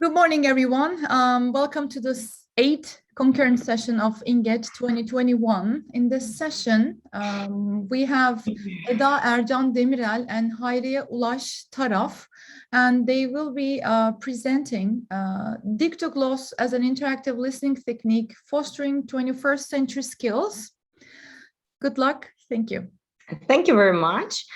Good morning, everyone. Welcome to this 8th concurrent session of INGED 2021. In this session, we have Eda, Ercan, Demirel, and Hayriye, Ulaş, Taraf, and they will be presenting Dictogloss as an interactive listening technique fostering 21st century skills. Good luck. Thank you. Thank you very much.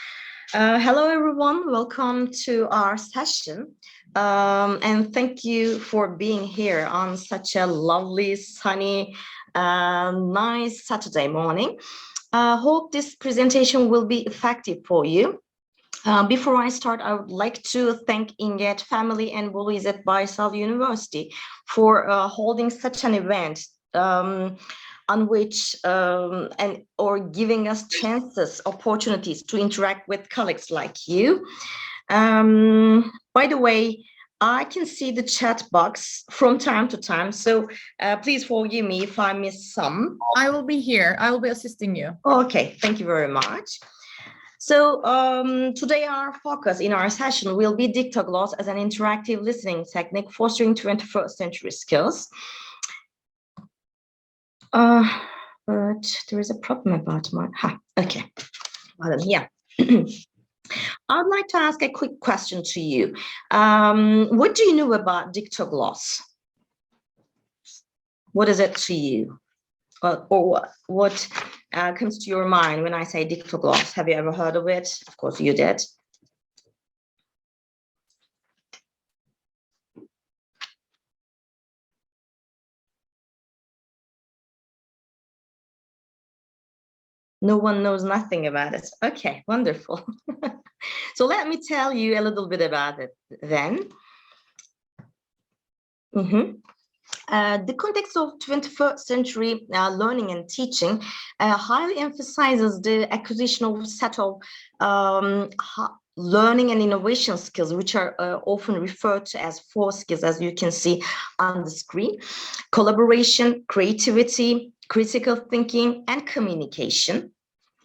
Hello, everyone. Welcome to our session. And thank you for being here on such a lovely, sunny, nice Saturday morning. Hope this presentation will be effective for you. Before I start, I would like to thank INGED family and Bolu İzzet Baysal University for holding such an event on which or giving us chances, opportunities to interact with colleagues like you. By the way, I can see the chat box from time to time, so please forgive me if I miss some. I will be here. I will be assisting you. Okay, thank you very much. So today our focus in our session will be Dictogloss as an interactive listening technique fostering 21st century skills. But there is a problem about my, okay, yeah. I'd like to ask a quick question to you. What do you know about Dictogloss? What is it to you? Or what comes to your mind when I say Dictogloss? Have you ever heard of it? Of course you did. No one knows nothing about it. Okay, wonderful. So let me tell you a little bit about it then. The context of 21st century learning and teaching highly emphasizes the acquisition of a set of learning and innovation skills, which are often referred to as 4 skills, as you can see on the screen: collaboration, creativity, critical thinking, and communication.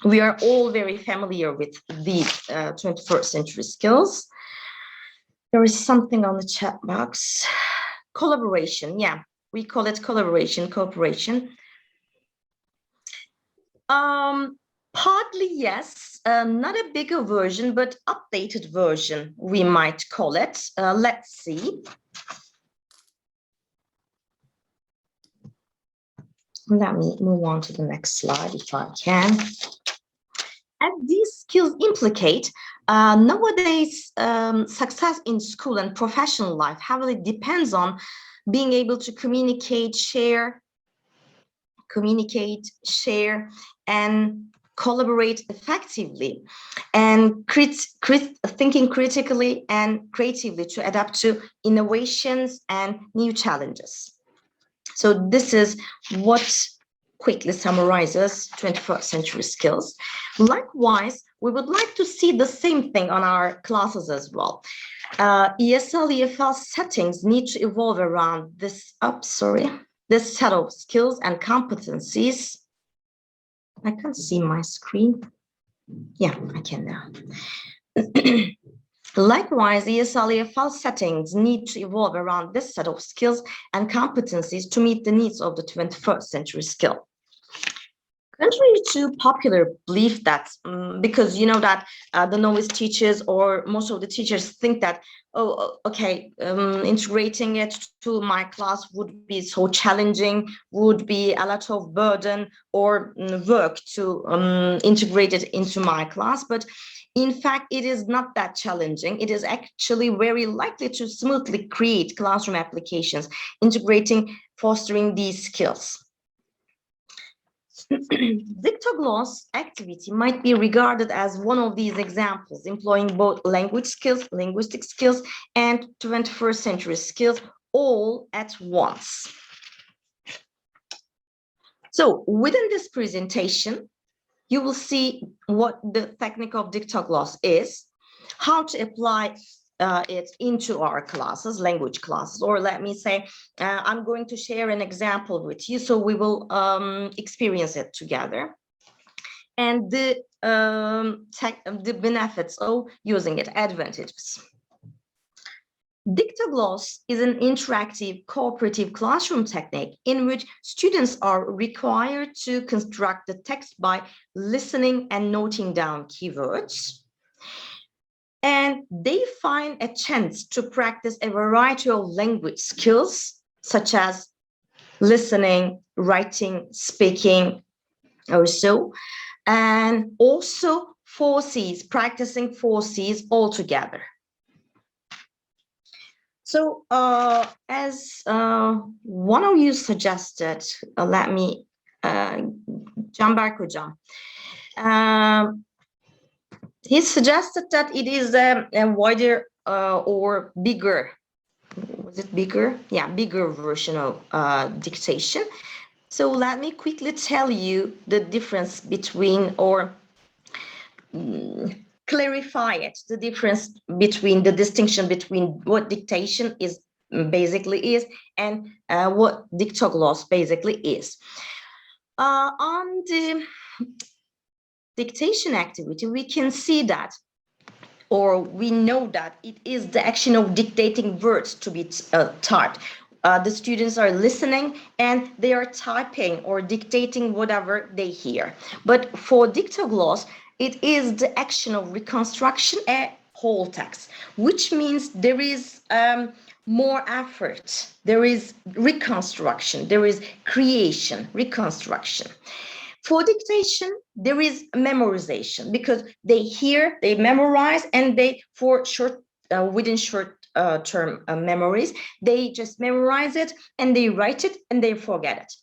We are all very familiar with these 21st century skills. There is something on the chat box. Collaboration, yeah, we call it collaboration, cooperation. Partly yes, not a bigger version, but updated version, we might call it. Let's see. Let me move on to the next slide if I can. As these skills implicate, nowadays success in school and professional life heavily depends on being able to communicate, share, and collaborate effectively, and thinking critically and creatively to adapt to innovations and new challenges. So this is what quickly summarizes 21st century skills. Likewise, we would like to see the same thing on our classes as well. ESL, EFL settings need to evolve around this this set of skills and competencies. I can't see my screen. Yeah, I can now. Likewise, ESL, EFL settings need to evolve around this set of skills and competencies to meet the needs of the 21st century skill. Contrary to popular belief that, because you know that the novice teachers or most of the teachers think that, oh, okay, integrating it to my class would be so challenging, would be a lot of burden or work to integrate it into my class. But in fact, it is not that challenging. It is actually very likely to smoothly create classroom applications, fostering these skills. Dictogloss activity might be regarded as one of these examples, employing both language skills, linguistic skills, and 21st century skills all at once. So within this presentation, you will see what the technique of Dictogloss is, how to apply it into our classes, language classes, or let me say, I'm going to share an example with you, so we will experience it together. And the benefits of using it, advantages. Dictogloss is an interactive cooperative classroom technique in which students are required to construct the text by listening and noting down keywords. And they find a chance to practice a variety of language skills, such as listening, writing, speaking, or so, and also 4Cs, practicing 4Cs all together. So as one of you suggested, let me, Canberk Hocam, he suggested that it is a wider or bigger, was it bigger? Yeah, bigger version of dictation. So let me quickly tell you the difference between, or clarify it, the difference between, the distinction between what dictation is basically is and what Dictogloss basically is. On the dictation activity, we can see that, or we know that it is the action of dictating words to be typed. The students are listening and they are typing or dictating whatever they hear. But for Dictogloss, it is the action of reconstruction a whole text, which means there is more effort, there is reconstruction, there is creation, reconstruction. For dictation, there is memorization because they hear, they memorize, and they, for short, within short term memories, they just memorize it and they write it and they forget it.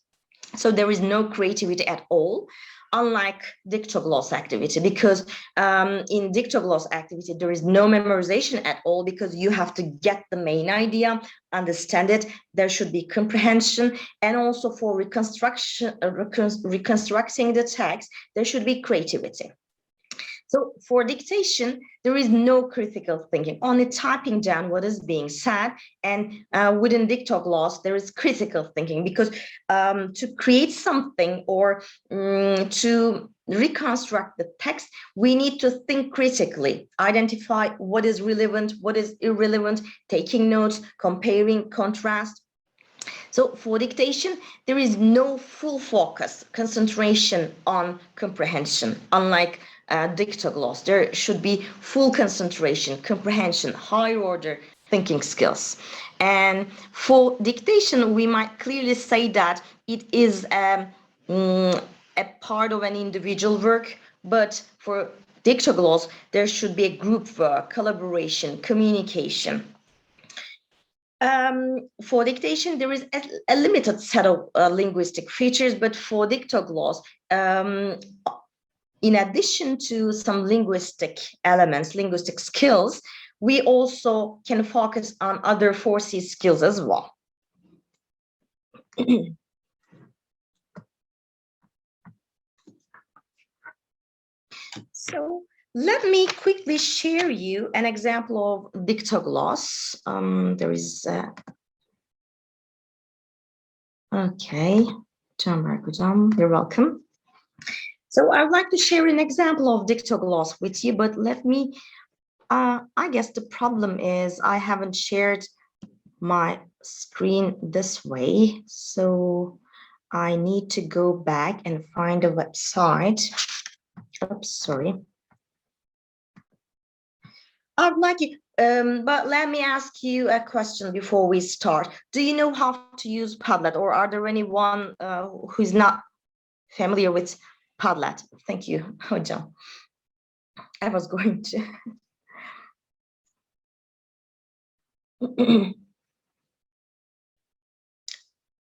So there is no creativity at all, unlike Dictogloss activity, because in Dictogloss activity, there is no memorization at all because you have to get the main idea, understand it. There should be comprehension, and also for reconstruction, reconstructing the text, there should be creativity. So for dictation, there is no critical thinking, only typing down what is being said. And within Dictogloss, there is critical thinking because to create something or to reconstruct the text, we need to think critically, identify what is relevant, what is irrelevant, taking notes, comparing, contrast. So for dictation, there is no full focus, concentration on comprehension, unlike Dictogloss. There should be full concentration, comprehension, higher order thinking skills. And for dictation, we might clearly say that it is a part of an individual work, but for Dictogloss, there should be a group work, collaboration, communication. For dictation, there is a limited set of linguistic features, but for Dictogloss, in addition to some linguistic elements, linguistic skills, we also can focus on other 4C skills as well. So let me quickly share you an example of Dictogloss. There is, okay, you're welcome. So I would like to share an example of Dictogloss with you, but let me, I guess the problem is I haven't shared my screen this way. So I need to go back and find a website. Oops, sorry. I'd like you, but let me ask you a question before we start. Do you know how to use Padlet, or are there anyone who's not familiar with Padlet? Thank you, Hocam. I was going to.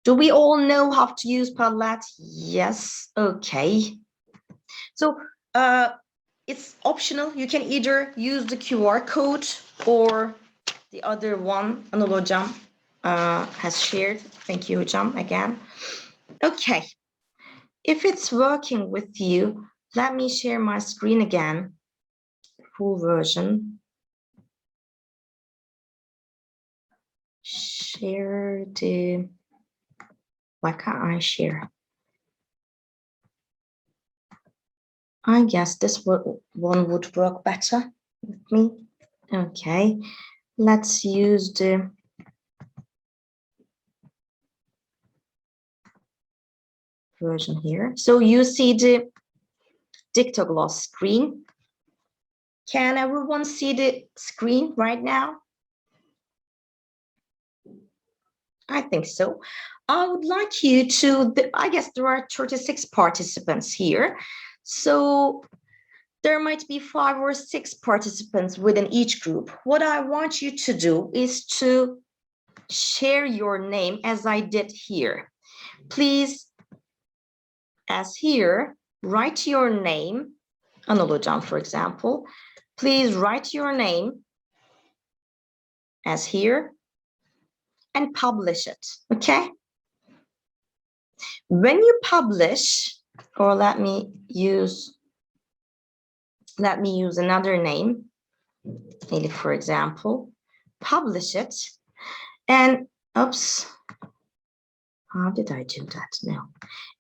Do we all know how to use Padlet? Yes, okay. So it's optional. You can either use the QR code or the other one Anıl Hocam has shared. Thank you, Hocam, again. Okay. If it's working with you, let me share my screen again. Full version. Share the... Why can't I share? I guess this one would work better with me. Okay, let's use the version here. So you see the Dictogloss screen. Can everyone see the screen right now? I think so. I would like you to, I guess there are 36 participants here. So there might be 5 or 6 participants within each group. What I want you to do is to share your name as I did here. Please, as here, write your name. Anıl Hocam, for example. Please write your name as here and publish it, okay? When you publish, or let me use another name, Elif, for example, publish it, and oops, how did I do that? No.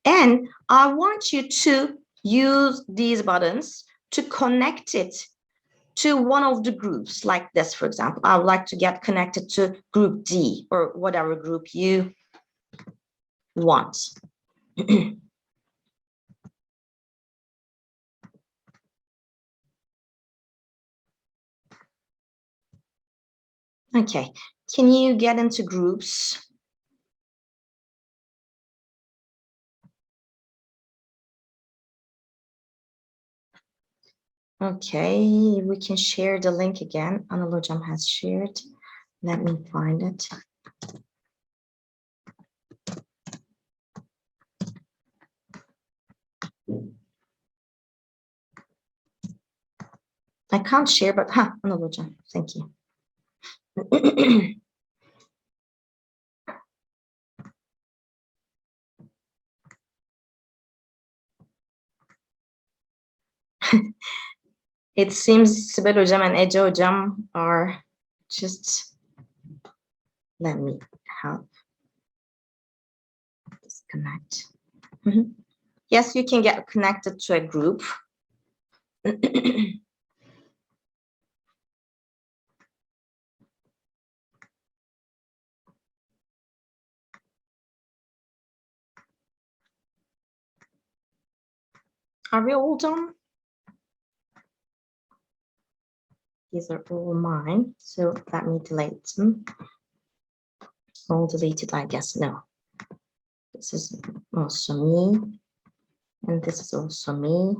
And I want you to use these buttons to connect it to one of the groups, like this, for example. I would like to get connected to group D or whatever group you want. Okay, can you get into groups? Okay, we can share the link again. Anıl Hocam has shared. Let me find it. I can't share, but Anıl Hocam, thank you. It seems Sibel Hocam and Ece Hocam are just, let me help disconnect. Yes, you can get connected to a group. Are we all done? These are all mine, so let me delete them. All deleted, I guess. No. This is also me, and this is also me.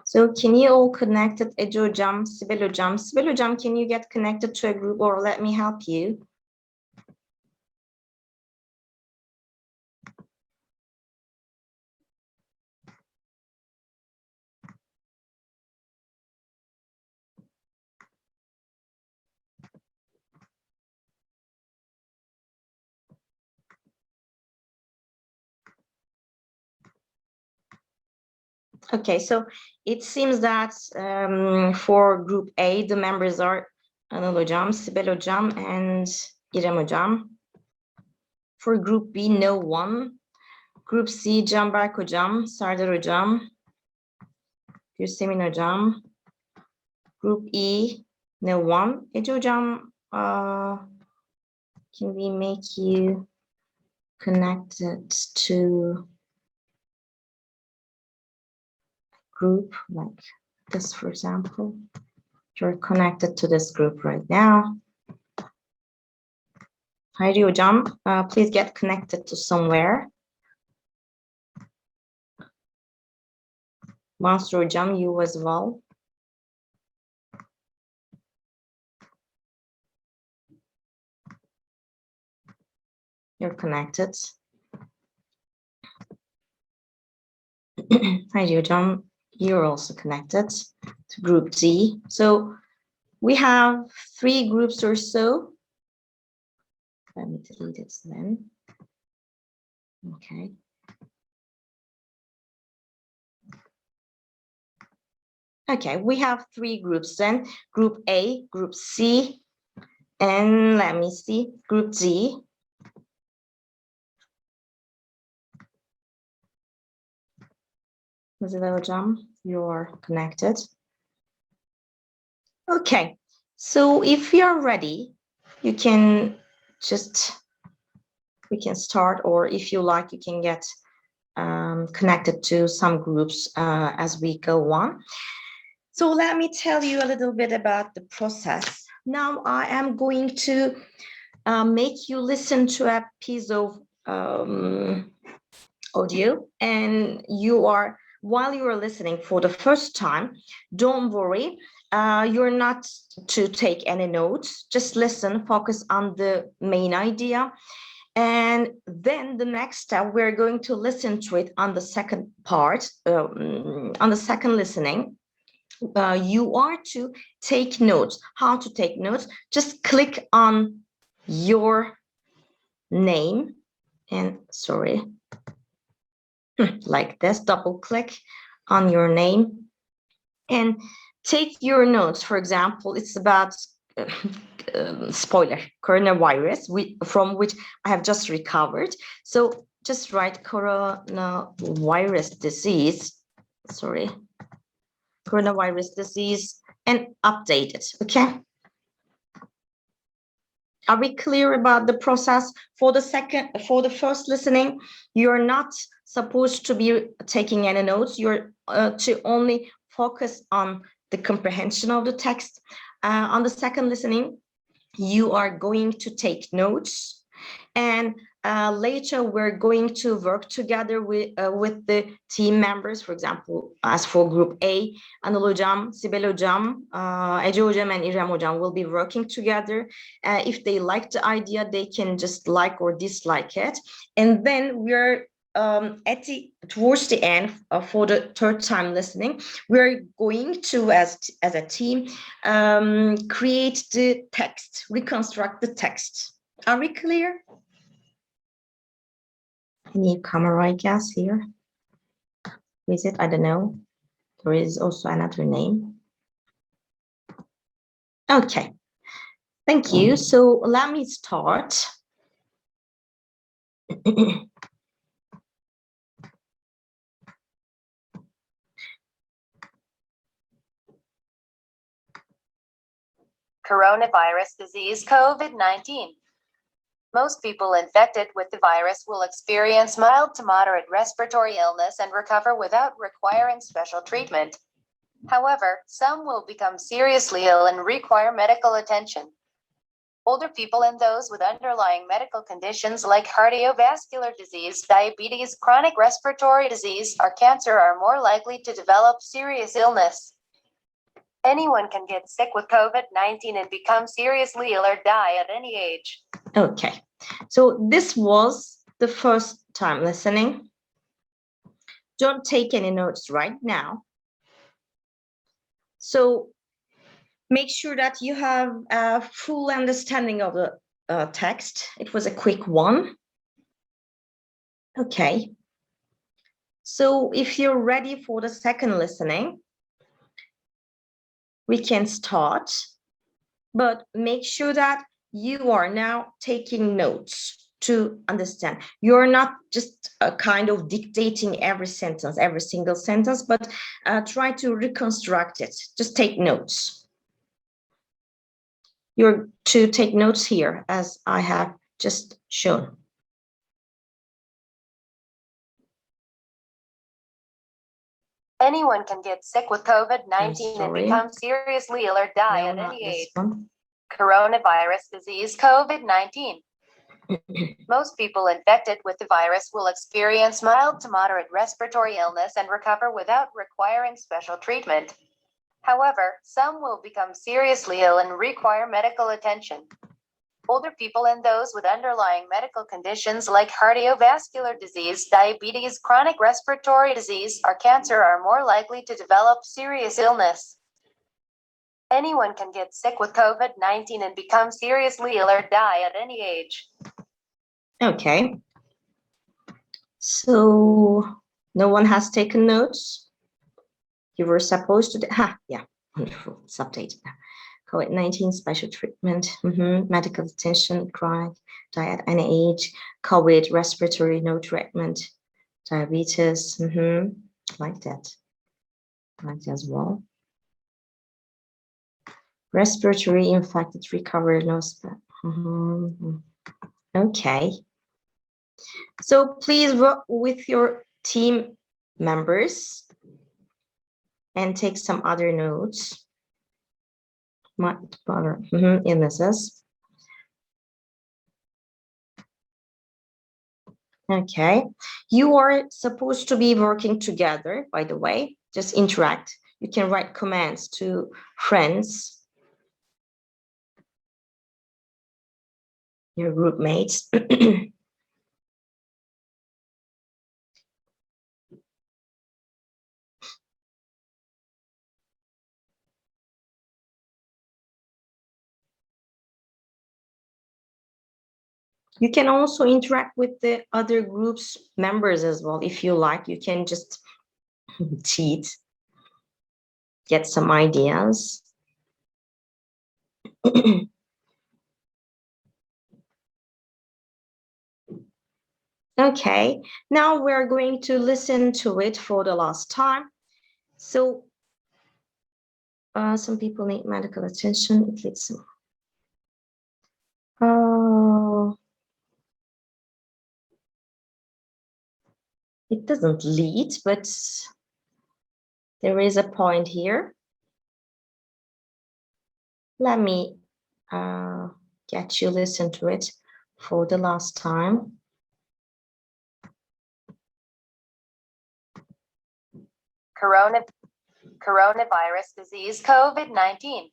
So can you all connect it? Ece Hocam, Sibel Hocam. Sibel Hocam, can you get connected to a group or let me help you? Okay, so it seems that for group A, the members are Anıl Hocam, Sibel Hocam, and İrem Hocam. For group B, no one. Group C, Canberk Hocam, Sardar Hocam, Gülsemin Hocam. Group E, no one. Ece Hocam, can we make you connected to group like this, for example? You're connected to this group right now. Hayriye Hocam, please get connected to somewhere. Mansur Hocam, you as well. You're connected. Hayriye Hocam, you're also connected to group D. So we have 3 groups or so. Let me delete it then. Okay. Okay, we have 3 groups then. Group A, Group C, and let me see, Group D. Özlem Hocam, you're connected. Okay, so if you're ready, you can we can start, or if you like, you can get connected to some groups as we go on. So let me tell you a little bit about the process. Now I am going to make you listen to a piece of audio, and while you are listening for the first time, don't worry, you're not to take any notes. Just listen, focus on the main idea, and then the next step, we're going to listen to it on the second part, on the second listening. You are to take notes. How to take notes? Just click on your name and like this, double click on your name and take your notes. For example, it's about spoiler, coronavirus, from which I have just recovered. So just write coronavirus disease, coronavirus disease, and update it. Okay. Are we clear about the process? For the first listening, you're not supposed to be taking any notes. You're to only focus on the comprehension of the text. On the second listening, you are going to take notes, and later we're going to work together with the team members. For example, as for group A, Anıl Hocam, Sibel Hocam, Ece Hocam, and İrem Hocam will be working together. If they like the idea, they can just like or dislike it. And then we're towards the end, for the third time listening, we're going to, as a team, create the text, reconstruct the text. Are we clear? Newcomer, I guess, here. Who is it? I don't know. There is also another name. Okay. Thank you. So let me start. Coronavirus disease COVID-19. Most people infected with the virus will experience mild to moderate respiratory illness and recover without requiring special treatment. However, some will become seriously ill and require medical attention. Older people and those with underlying medical conditions like cardiovascular disease, diabetes, chronic respiratory disease, or cancer are more likely to develop serious illness. Anyone can get sick with COVID-19 and become seriously ill or die at any age. Okay, so this was the first time listening. Don't take any notes right now. So make sure that you have a full understanding of the text. It was a quick one. Okay. So if you're ready for the second listening, we can start, but make sure that you are now taking notes to understand. You're not just kind of dictating every sentence, every single sentence, but try to reconstruct it. Just take notes. You're to take notes here, as I have just shown. Anyone can get sick with COVID-19 and become seriously ill or die at any age. Coronavirus disease COVID-19. Most people infected with the virus will experience mild to moderate respiratory illness and recover without requiring special treatment. However, some will become seriously ill and require medical attention. Older people and those with underlying medical conditions like cardiovascular disease, diabetes, chronic respiratory disease, or cancer are more likely to develop serious illness. Anyone can get sick with COVID-19 and become seriously ill or die at any age. Okay. So no one has taken notes? You were supposed to, yeah, wonderful, it's updated now. COVID-19 special treatment, medical attention, chronic, diet, any age, COVID, respiratory, no treatment, diabetes, like that as well. Respiratory infected recovery no Okay. So please work with your team members and take some other notes. Illnesses. Okay. You are supposed to be working together, by the way. Just interact. You can write commands to friends, your group mates. You can also interact with the other group's members as well. If you like, you can just cheat, get some ideas. Okay, now we're going to listen to it for the last time. So some people need medical attention. It leads some. It doesn't lead, but there is a point here. Let me get you listen to it for the last time. Coronavirus disease COVID-19.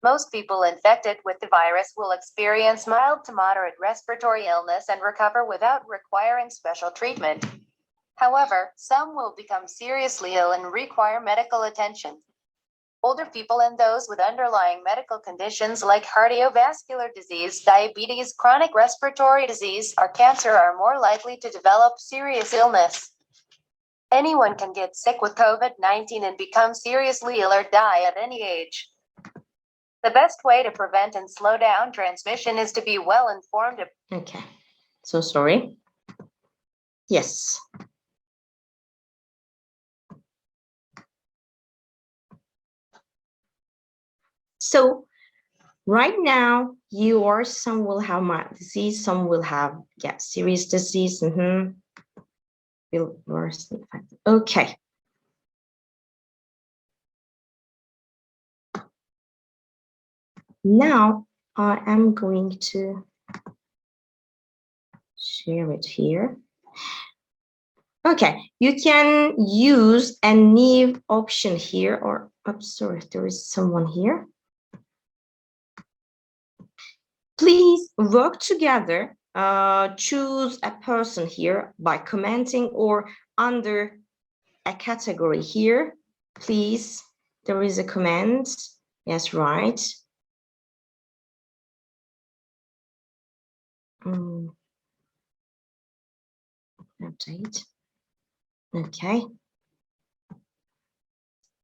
Most people infected with the virus will experience mild to moderate respiratory illness and recover without requiring special treatment. However, some will become seriously ill and require medical attention. Older people and those with underlying medical conditions like cardiovascular disease, diabetes, chronic respiratory disease, or cancer are more likely to develop serious illness. Anyone can get sick with COVID-19 and become seriously ill or die at any age. The best way to prevent and slow down transmission is to be well informed. Okay, so sorry. Yes. So right now, some will have mild disease, some will have serious disease. Okay. Now I am going to share it here. Okay, you can use a new option here, or sorry, there is someone here. Please work together. Choose a person here by commenting or under a category here. Please, there is a comment. Yes, right. Update. Okay.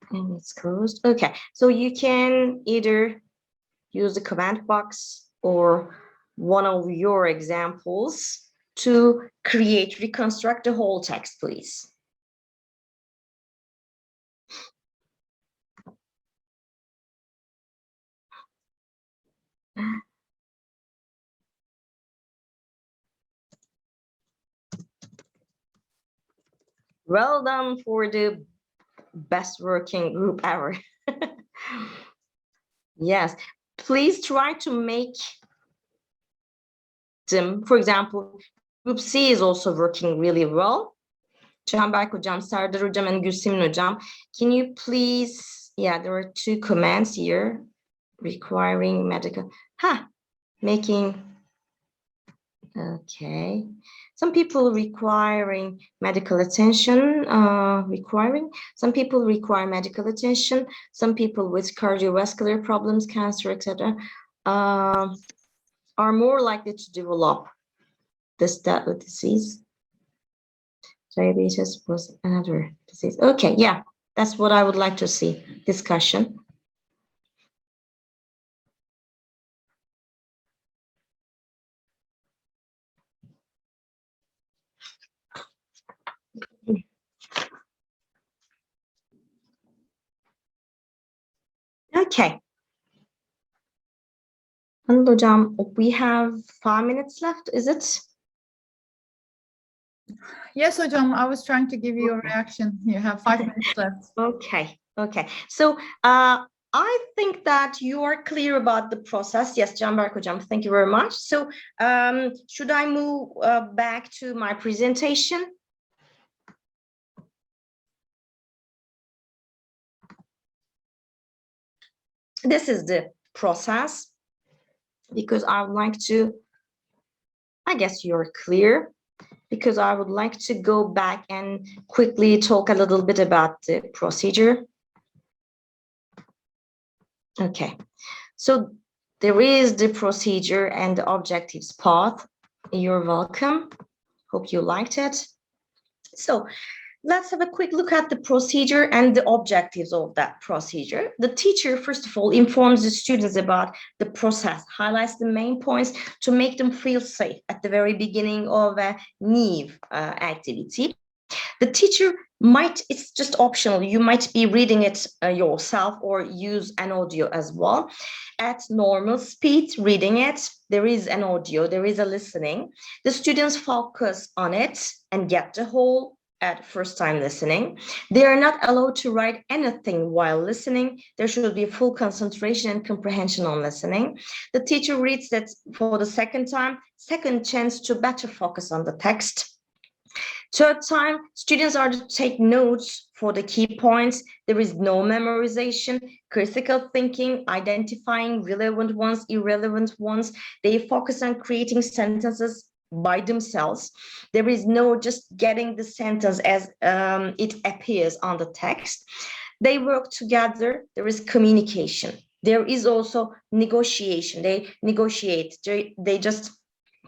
And it's closed. Okay, so you can either use the comment box or one of your examples to reconstruct the whole text, please. Well done for the best working group ever. Yes, please try to make them, for example, group C is also working really well. Canberk hocam, Serdar hocam, and Gülsemin hocam. Can you please, yeah, there are 2 commands here requiring medical, making, okay. Some people requiring medical attention, some people require medical attention, some people with cardiovascular problems, cancer, etc., are more likely to develop this deadly disease. Diabetes was another disease. Okay, yeah, that's what I would like to see, discussion. Okay, Anıl hocam, we have 5 minutes left, is it? Yes, hocam, I was trying to give you a reaction. You have 5 minutes left. Okay. So I think that you are clear about the process. Yes, Canberk hocam, thank you very much. So should I move back to my presentation? This is the process, because I would like to, I guess you're clear, because I would like to go back and quickly talk a little bit about the procedure. Okay, so there is the procedure and the objectives path. You're welcome. Hope you liked it. So let's have a quick look at the procedure and the objectives of that procedure. The teacher, first of all, informs the students about the process, highlights the main points to make them feel safe at the very beginning of a new activity. The teacher might, it's just optional, you might be reading it yourself or use an audio as well. At normal speed, reading it, there is an audio, there is a listening. The students focus on it and get the whole at first time listening. They are not allowed to write anything while listening. There should be full concentration and comprehension on listening. The teacher reads that for the second time, second chance to better focus on the text. Third time, students are to take notes for the key points. There is no memorization, critical thinking, identifying relevant ones, irrelevant ones. They focus on creating sentences by themselves. There is no just getting the sentence as it appears on the text. They work together. There is communication. There is also negotiation. They negotiate. They just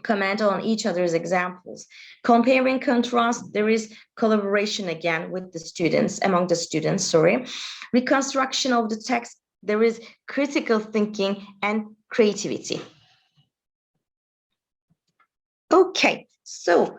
comment on each other's examples. Compare and contrast, there is collaboration again with the students, among the students, sorry. Reconstruction of the text, there is critical thinking and creativity. Okay, so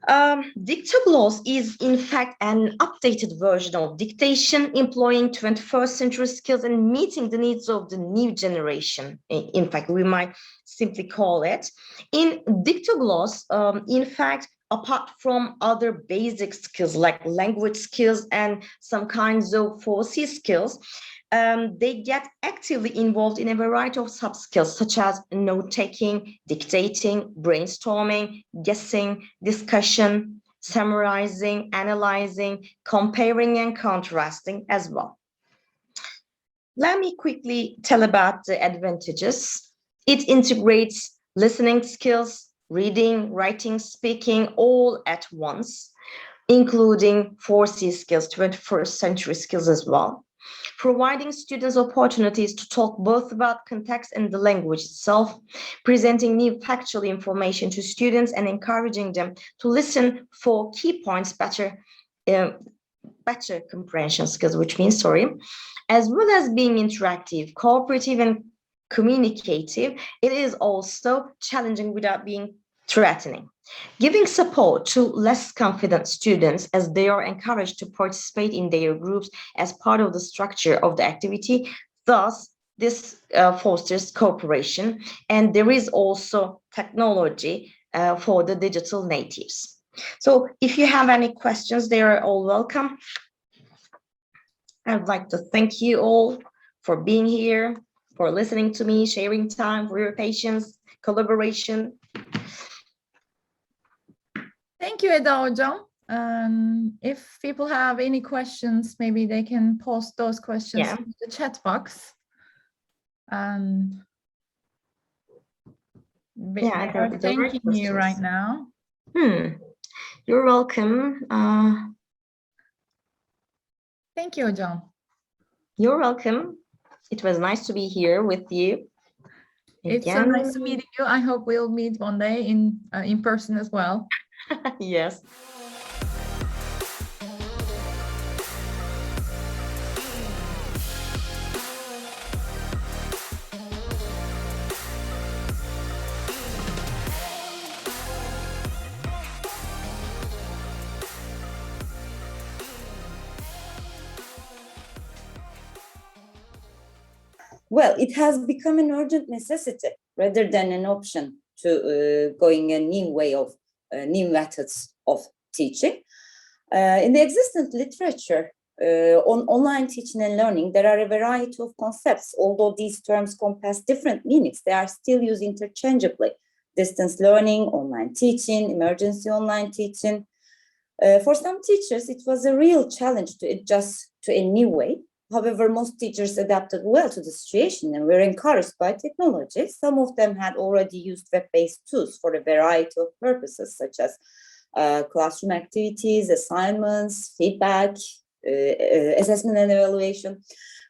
Dictogloss is in fact an updated version of dictation, employing 21st century skills and meeting the needs of the new generation. In fact, we might simply call it. In Dictogloss, in fact, apart from other basic skills like language skills and some kinds of 4C skills, they get actively involved in a variety of sub-skills such as note-taking, dictating, brainstorming, guessing, discussion, summarizing, analyzing, comparing and contrasting as well. Let me quickly tell about the advantages. It integrates listening skills, reading, writing, speaking, all at once, including 4C skills, 21st century skills as well. Providing students opportunities to talk both about context and the language itself, presenting new factual information to students and encouraging them to listen for key points, better comprehension skills, which means, sorry, as well as being interactive, cooperative and communicative. It is also challenging without being threatening. Giving support to less confident students as they are encouraged to participate in their groups as part of the structure of the activity. Thus, this fosters cooperation, and there is also technology for the digital natives. So if you have any questions, they are all welcome. I'd like to thank you all for being here, for listening to me, sharing time, for your patience, collaboration. Thank you, Eda hocam. If people have any questions, maybe they can post those questions in the chat box. And they are thanking you right now. You're welcome. Thank you, hocam. You're welcome. It was nice to be here with you. It's so nice to meet you. I hope we'll meet one day in person as well. Yes. Well, it has become an urgent necessity rather than an option to going a new way of new methods of teaching. In the existent literature on online teaching and learning, there are a variety of concepts. Although these terms compass different meanings, they are still used interchangeably. Distance learning, online teaching, emergency online teaching. For some teachers, it was a real challenge to adjust to a new way. However, most teachers adapted well to the situation and were encouraged by technology. Some of them had already used web-based tools for a variety of purposes, such as classroom activities, assignments, feedback, assessment and evaluation.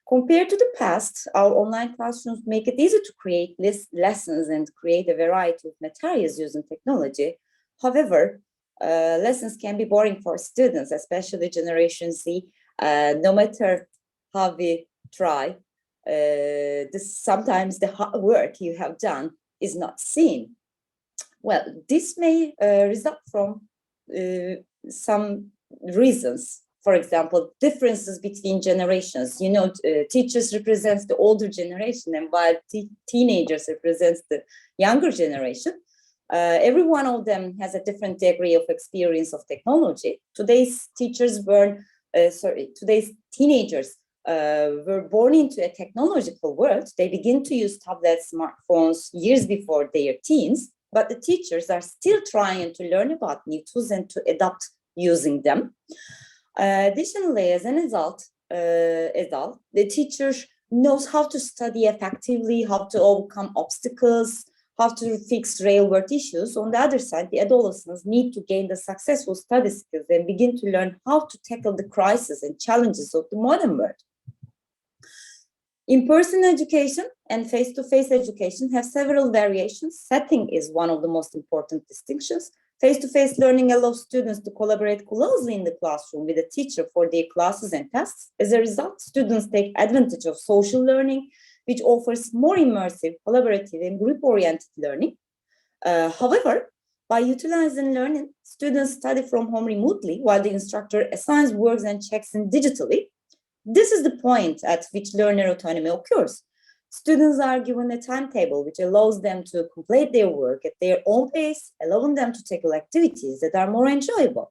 Compared to the past, our online classrooms make it easy to create lessons and create a variety of materials using technology. However, lessons can be boring for students, especially Generation Z. No matter how we try, sometimes the hard work you have done is not seen. Well, this may result from some reasons. For example, differences between generations. You know, teachers represents the older generation, and while teenagers represents the younger generation. Every one of them has a different degree of experience of technology. Today's teenagers were born into a technological world. They begin to use tablets, smartphones years before their teens, but the teachers are still trying to learn about new tools and to adapt using them. Additionally, as an adult, the teacher knows how to study effectively, how to overcome obstacles, how to fix real-world issues. On the other side, the adolescents need to gain the successful study skills and begin to learn how to tackle the crises and challenges of the modern world. In-person education and face-to-face education have several variations. Setting is one of the most important distinctions. Face-to-face learning allows students to collaborate closely in the classroom with a teacher for their classes and tests. As a result, students take advantage of social learning, which offers more immersive, collaborative, and group-oriented learning. However, by utilizing learning, students study from home remotely while the instructor assigns works and checks in digitally. This is the point at which learner autonomy occurs. Students are given a timetable which allows them to complete their work at their own pace, allowing them to tackle activities that are more enjoyable.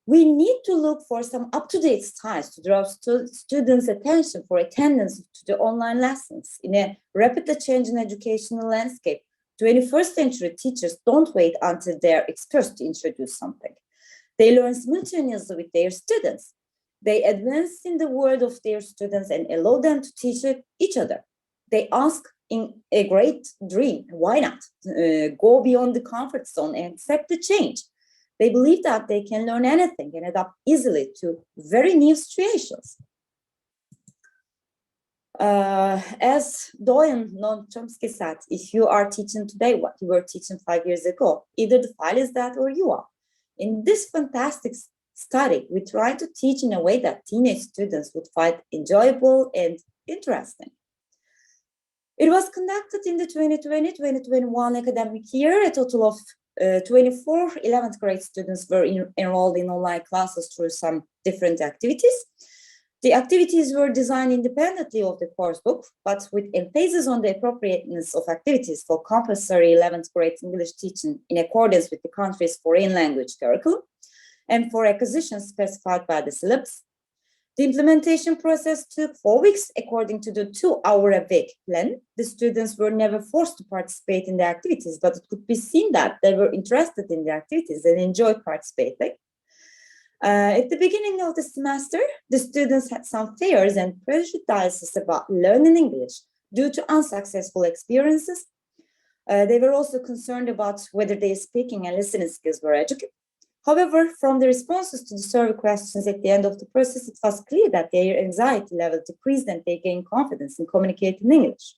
We need to look for some up-to-date styles to draw students' attention for attendance to the online lessons. In a rapidly changing educational landscape, 21st century teachers don't wait until they're experts to introduce something. They learn simultaneously with their students. They advance in the world of their students and allow them to teach each other. They ask in a great dream, why not? Go beyond the comfort zone and accept the change. They believe that they can learn anything and adapt easily to very new situations. As Noam Chomsky said, if you are teaching today what you were teaching 5 years ago, either the file is that or you are. In this fantastic study, we try to teach in a way that teenage students would find enjoyable and interesting. It was conducted in the 2020-2021 academic year. A total of 24 11th grade students were enrolled in online classes through some different activities. The activities were designed independently of the course book, but with emphasis on the appropriateness of activities for compulsory 11th grade English teaching in accordance with the country's foreign language curriculum and for acquisitions specified by the syllabus. The implementation process took 4 weeks according to the 2-hour-a-week plan. The students were never forced to participate in the activities, but it could be seen that they were interested in the activities and enjoyed participating. At the beginning of the semester, the students had some fears and prejudices about learning English due to unsuccessful experiences. They were also concerned about whether their speaking and listening skills were adequate. However, from the responses to the survey questions at the end of the process, it was clear that their anxiety level decreased and they gained confidence in communicating in English.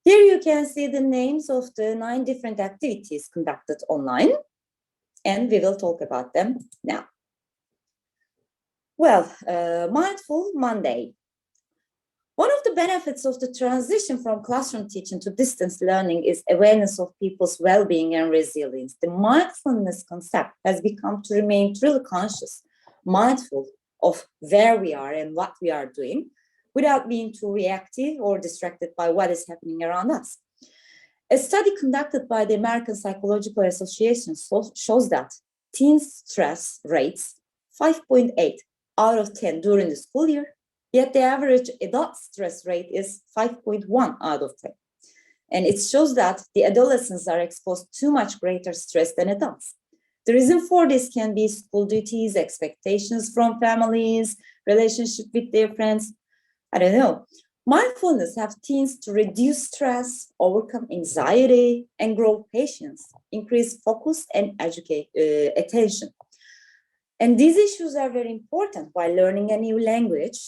Here you can see the names of the 9 different activities conducted online, and we will talk about them now. Well, Mindful Monday. One of the benefits of the transition from classroom teaching to distance learning is awareness of people's well-being and resilience. The mindfulness concept has become to remain truly conscious, mindful of where we are and what we are doing. without being too reactive or distracted by what is happening around us. A study conducted by the American Psychological Association shows that teens' stress rates 5.8 out of 10 during the school year, yet the average adult stress rate is 5.1 out of 10. And it shows that the adolescents are exposed to much greater stress than adults. The reason for this can be school duties, expectations from families, relationship with their friends. I don't know. Mindfulness helps teens to reduce stress, overcome anxiety, and grow patience, increase focus, and attention. And these issues are very important while learning a new language.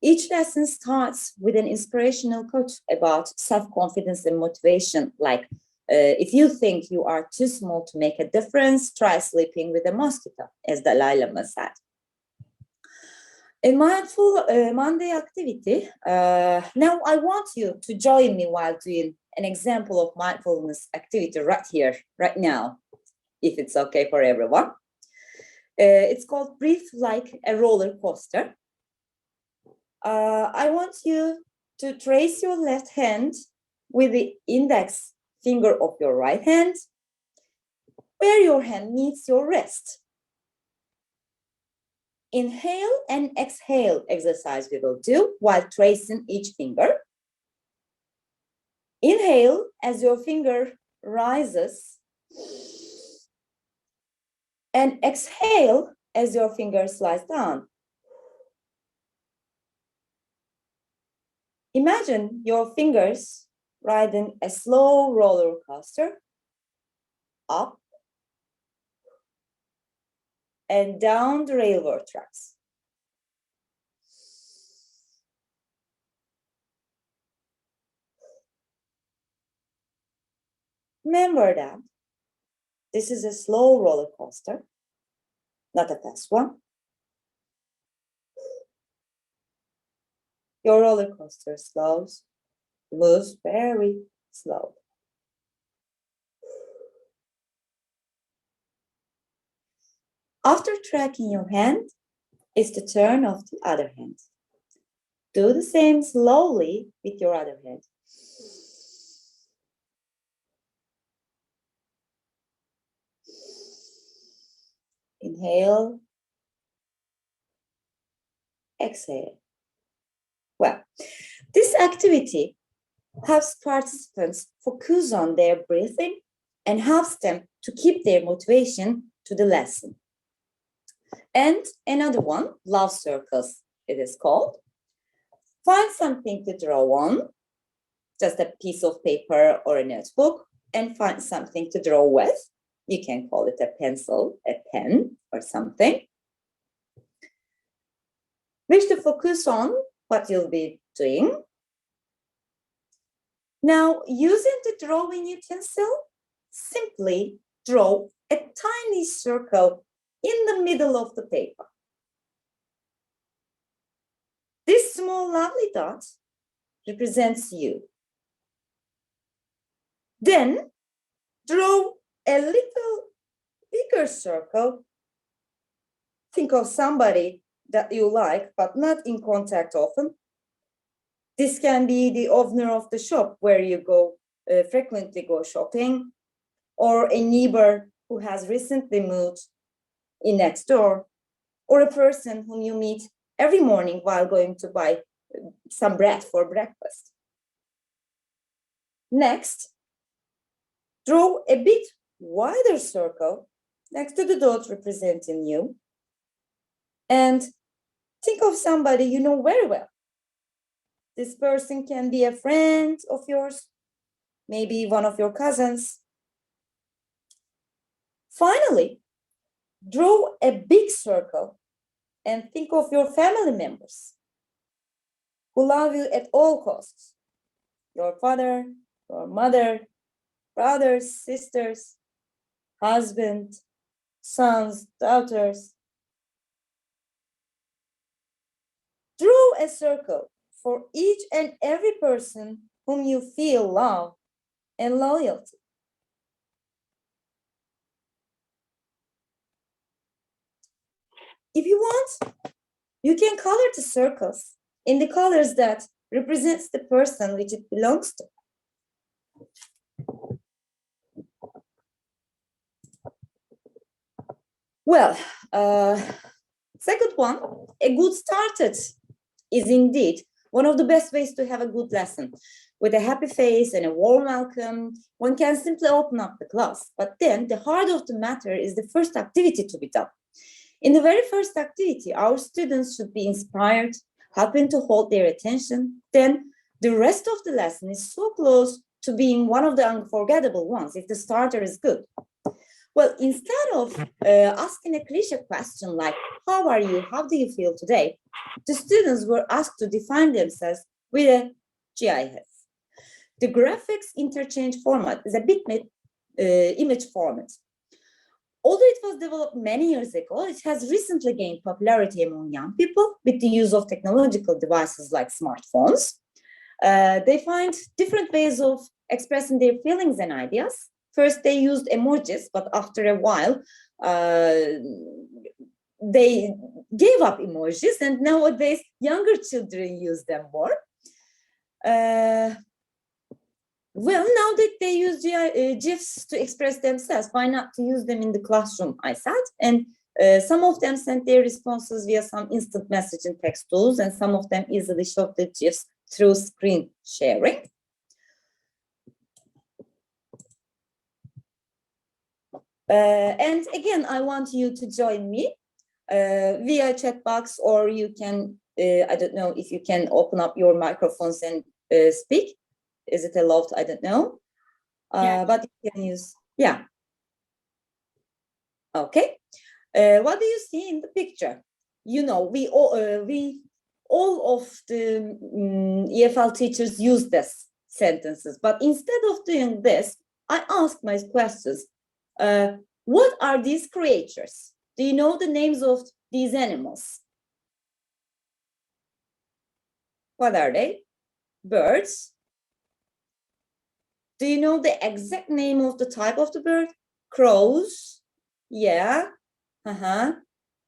Each lesson starts with an inspirational quote about self-confidence and motivation, like, if you think you are too small to make a difference, try sleeping with a mosquito, as Dalai Lama said. A mindful Monday activity. Now I want you to join me while doing an example of mindfulness activity right here, right now, if it's okay for everyone. It's called Breathe Like a Roller Coaster. I want you to trace your left hand with the index finger of your right hand, where your hand meets your wrist. Inhale and exhale exercise we will do while tracing each finger. Inhale as your finger rises, and exhale as your finger slides down. Imagine your fingers riding a slow roller coaster up and down the railroad tracks. Remember that this is a slow roller coaster, not a fast one. Your roller coaster moves very slow. After tracking your hand, it's the turn of the other hand. Do the same slowly with your other hand. Inhale, exhale. Well, this activity helps participants focus on their breathing and helps them to keep their motivation to the lesson. And another one, love circles, it is called. Find something to draw on, just a piece of paper or a notebook, and find something to draw with. You can call it a pencil, a pen, or something. Wish to focus on what you'll be doing. Now, using the drawing utensil, simply draw a tiny circle in the middle of the paper. This small lovely dot represents you. Then draw a little bigger circle. Think of somebody that you like, but not in contact often. This can be the owner of the shop where you frequently go shopping, or a neighbor who has recently moved in next door, or a person whom you meet every morning while going to buy some bread for breakfast. Next, draw a bit wider circle next to the dot representing you, and think of somebody you know very well. This person can be a friend of yours, maybe one of your cousins. Finally, draw a big circle and think of your family members who love you at all costs. Your father, your mother, brothers, sisters, husband, sons, daughters. Draw a circle for each and every person whom you feel love and loyalty. If you want, you can color the circles in the colors that represents the person which it belongs to. Well, second one, a good started is indeed one of the best ways to have a good lesson. With a happy face and a warm welcome, one can simply open up the class. But then the heart of the matter is the first activity to be done. In the very first activity, our students should be inspired, helping to hold their attention. Then the rest of the lesson is so close to being one of the unforgettable ones if the starter is good. Well, instead of asking a cliche question like, how are you? How do you feel today? The students were asked to define themselves with a GIF. The graphics interchange format is a bitmap image format. Although it was developed many years ago, it has recently gained popularity among young people with the use of technological devices like smartphones. They find different ways of expressing their feelings and ideas. First, they used emojis, but after a while, they gave up emojis, and nowadays younger children use them more. Well, now that they use GIFs to express themselves, why not to use them in the classroom, I said. And some of them sent their responses via some instant messaging text tools, and some of them easily showed the GIFs through screen sharing. And again, I want you to join me via chat box, or you can, I don't know if you can open up your microphones and speak. Is it allowed? I don't know. Yeah. But you can use, yeah. Okay. What do you see in the picture? You know, we all of the EFL teachers use this sentences, but instead of doing this, I asked my questions. What are these creatures? Do you know the names of these animals? What are they? Birds. Do you know the exact name of the type of the bird? Crows. Yeah.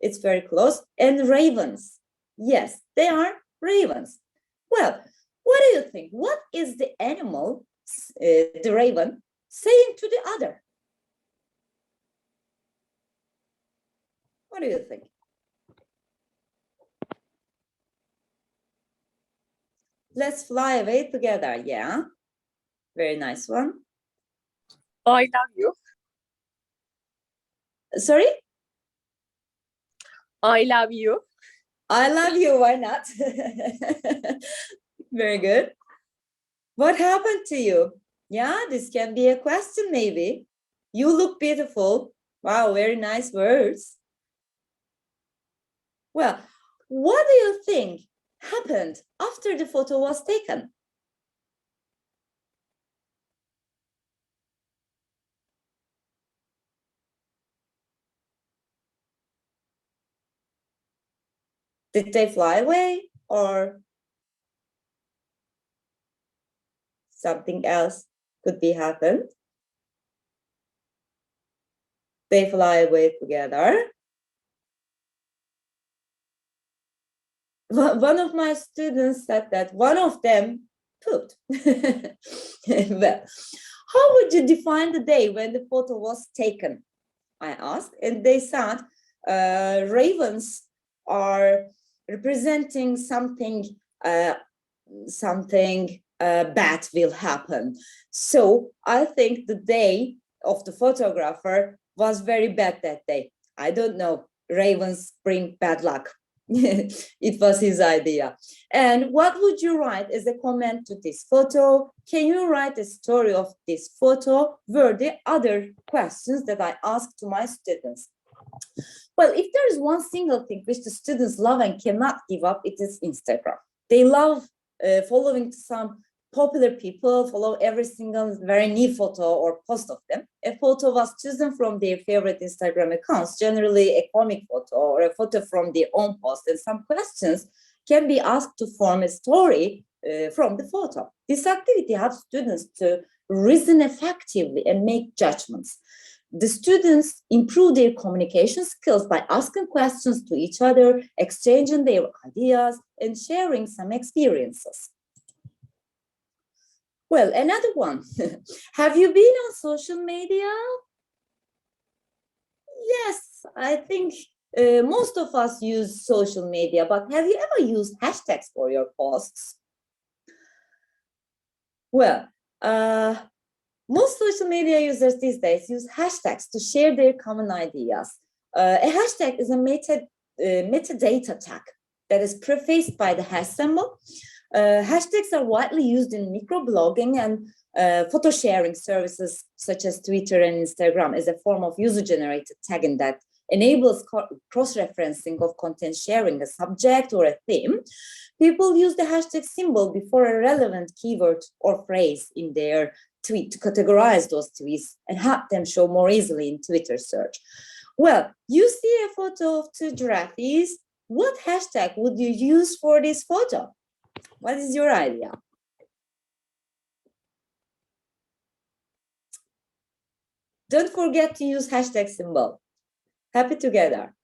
It's very close. And ravens. Yes, they are ravens. Well, what do you think? What is the animal, the raven, saying to the other? What do you think? Let's fly away together. Yeah. Very nice one. I love you. Sorry? I love you. I love you. Why not? Very good. What happened to you? Yeah, this can be a question maybe. You look beautiful. Wow, very nice words. Well, what do you think happened after the photo was taken? Did they fly away or something else could be happened? They fly away together. One of my students said that one of them pooped. Well, how would you define the day when the photo was taken? I asked, and they said ravens are representing something bad will happen. So I think the day of the photographer was very bad that day. I don't know, ravens bring bad luck. It was his idea. And what would you write as a comment to this photo? Can you write a story of this photo? Were the other questions that I asked to my students? Well, if there is one single thing which the students love and cannot give up, it is Instagram. They love following some popular people, follow every single very new photo or post of them. A photo was chosen from their favorite Instagram accounts, generally a comic photo or a photo from their own post, and some questions can be asked to form a story from the photo. This activity helps students to reason effectively and make judgments. the students improve their communication skills by asking questions to each other, exchanging their ideas, and sharing some experiences. Well, another one. Have you been on social media? Yes, I think most of us use social media, but have you ever used hashtags for your posts? Well, most social media users these days use hashtags to share their common ideas. A hashtag is a metadata tag that is prefaced by the hash symbol. Hashtags are widely used in microblogging and photo sharing services such as Twitter and Instagram as a form of user-generated tagging that enables cross-referencing of content sharing a subject or a theme. People use the hashtag symbol before a relevant keyword or phrase in their tweet to categorize those tweets and have them show more easily in Twitter search. Well, you see a photo of two giraffes. What hashtag would you use for this photo? What is your idea? Don't forget to use hashtag symbol. Happy together.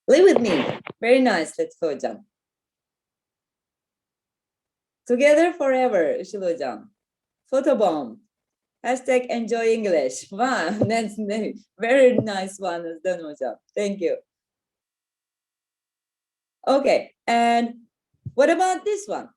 Live with me. Very nice, Latife Hocam. Together forever, Işıl Hocam. Photobomb. Hashtag enjoy English. Wow, that's very nice one, Özlem Hocam. Thank you. Okay, and what about this one?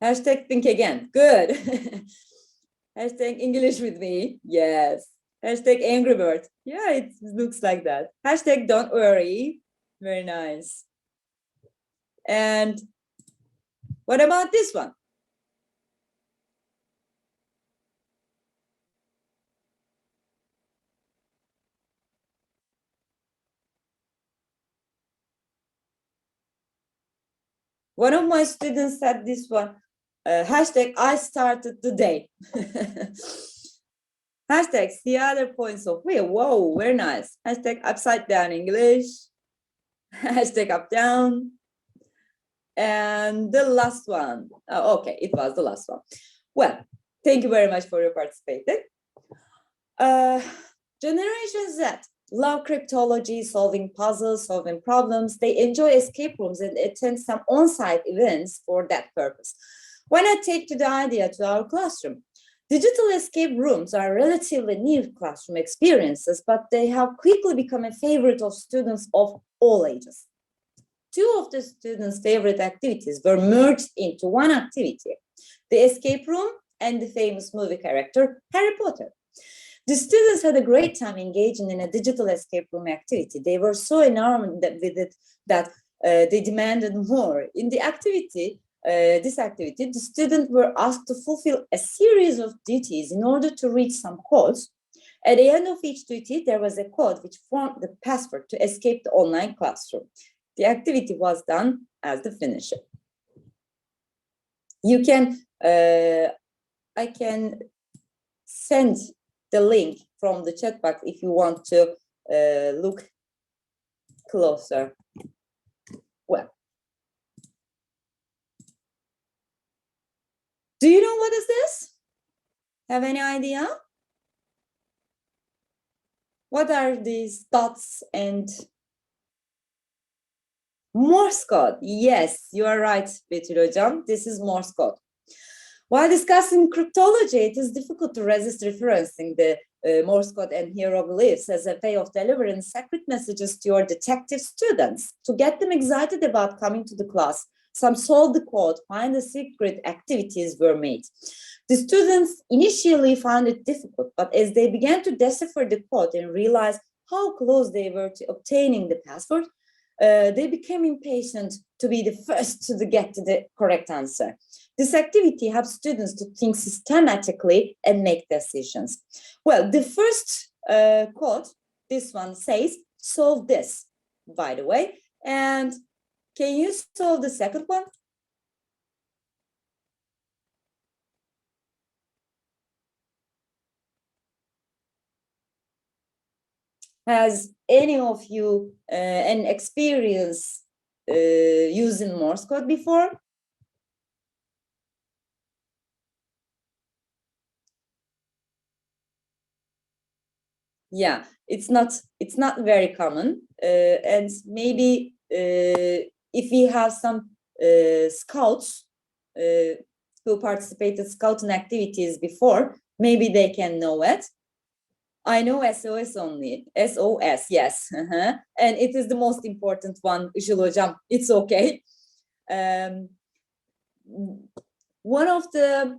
Hashtag think again. Good. Hashtag English with me. Yes. Hashtag Angry Bird. Yeah, it looks like that. Hashtag don't worry. Very nice. And what about this one? One of my students said this one. Hashtag I started the day. Hashtags the other points of view. Whoa, very nice. Hashtag upside down English. Hashtag up down. And the last one. Oh, okay, it was the last one. Well, thank you very much for your participating. Generation Z love cryptology, solving puzzles, solving problems. They enjoy escape rooms and attend some on-site events for that purpose. When I take the idea to our classroom, digital escape rooms are relatively new classroom experiences, but they have quickly become a favorite of students of all ages. Two of the students' favorite activities were merged into one activity, the escape room and the famous movie character, Harry Potter. The students had a great time engaging in a digital escape room activity. They were so enamored with it that they demanded more. In the activity, this activity, the students were asked to fulfill a series of duties in order to reach some codes. At the end of each duty, there was a code which formed the password to escape the online classroom. The activity was done as the finisher. You can, I can send the link from the chat box if you want to look closer. Well, do you know what is this? Have any idea? What are these dots and Morse code? Yes, you are right, Betül Hocam. This is Morse code. While discussing cryptology, it is difficult to resist referencing the Morse code and hieroglyphs as a way of delivering secret messages to your detective students. To get them excited about coming to the class, some solve the code, find the secret activities were made. The students initially found it difficult, but as they began to decipher the code and realize how close they were to obtaining the password, they became impatient to be the first to get to the correct answer. This activity helps students to think systematically and make decisions. Well, the first code, this one says, solve this, by the way. And Can you solve the second one? Has any of you an experience using Morse code before? Yeah, it's not very common, and maybe if we have some scouts who participated scouting activities before, maybe they can know it. I know SOS only. SOS, yes. And it is the most important one, Işıl Hocam. It's okay. One of the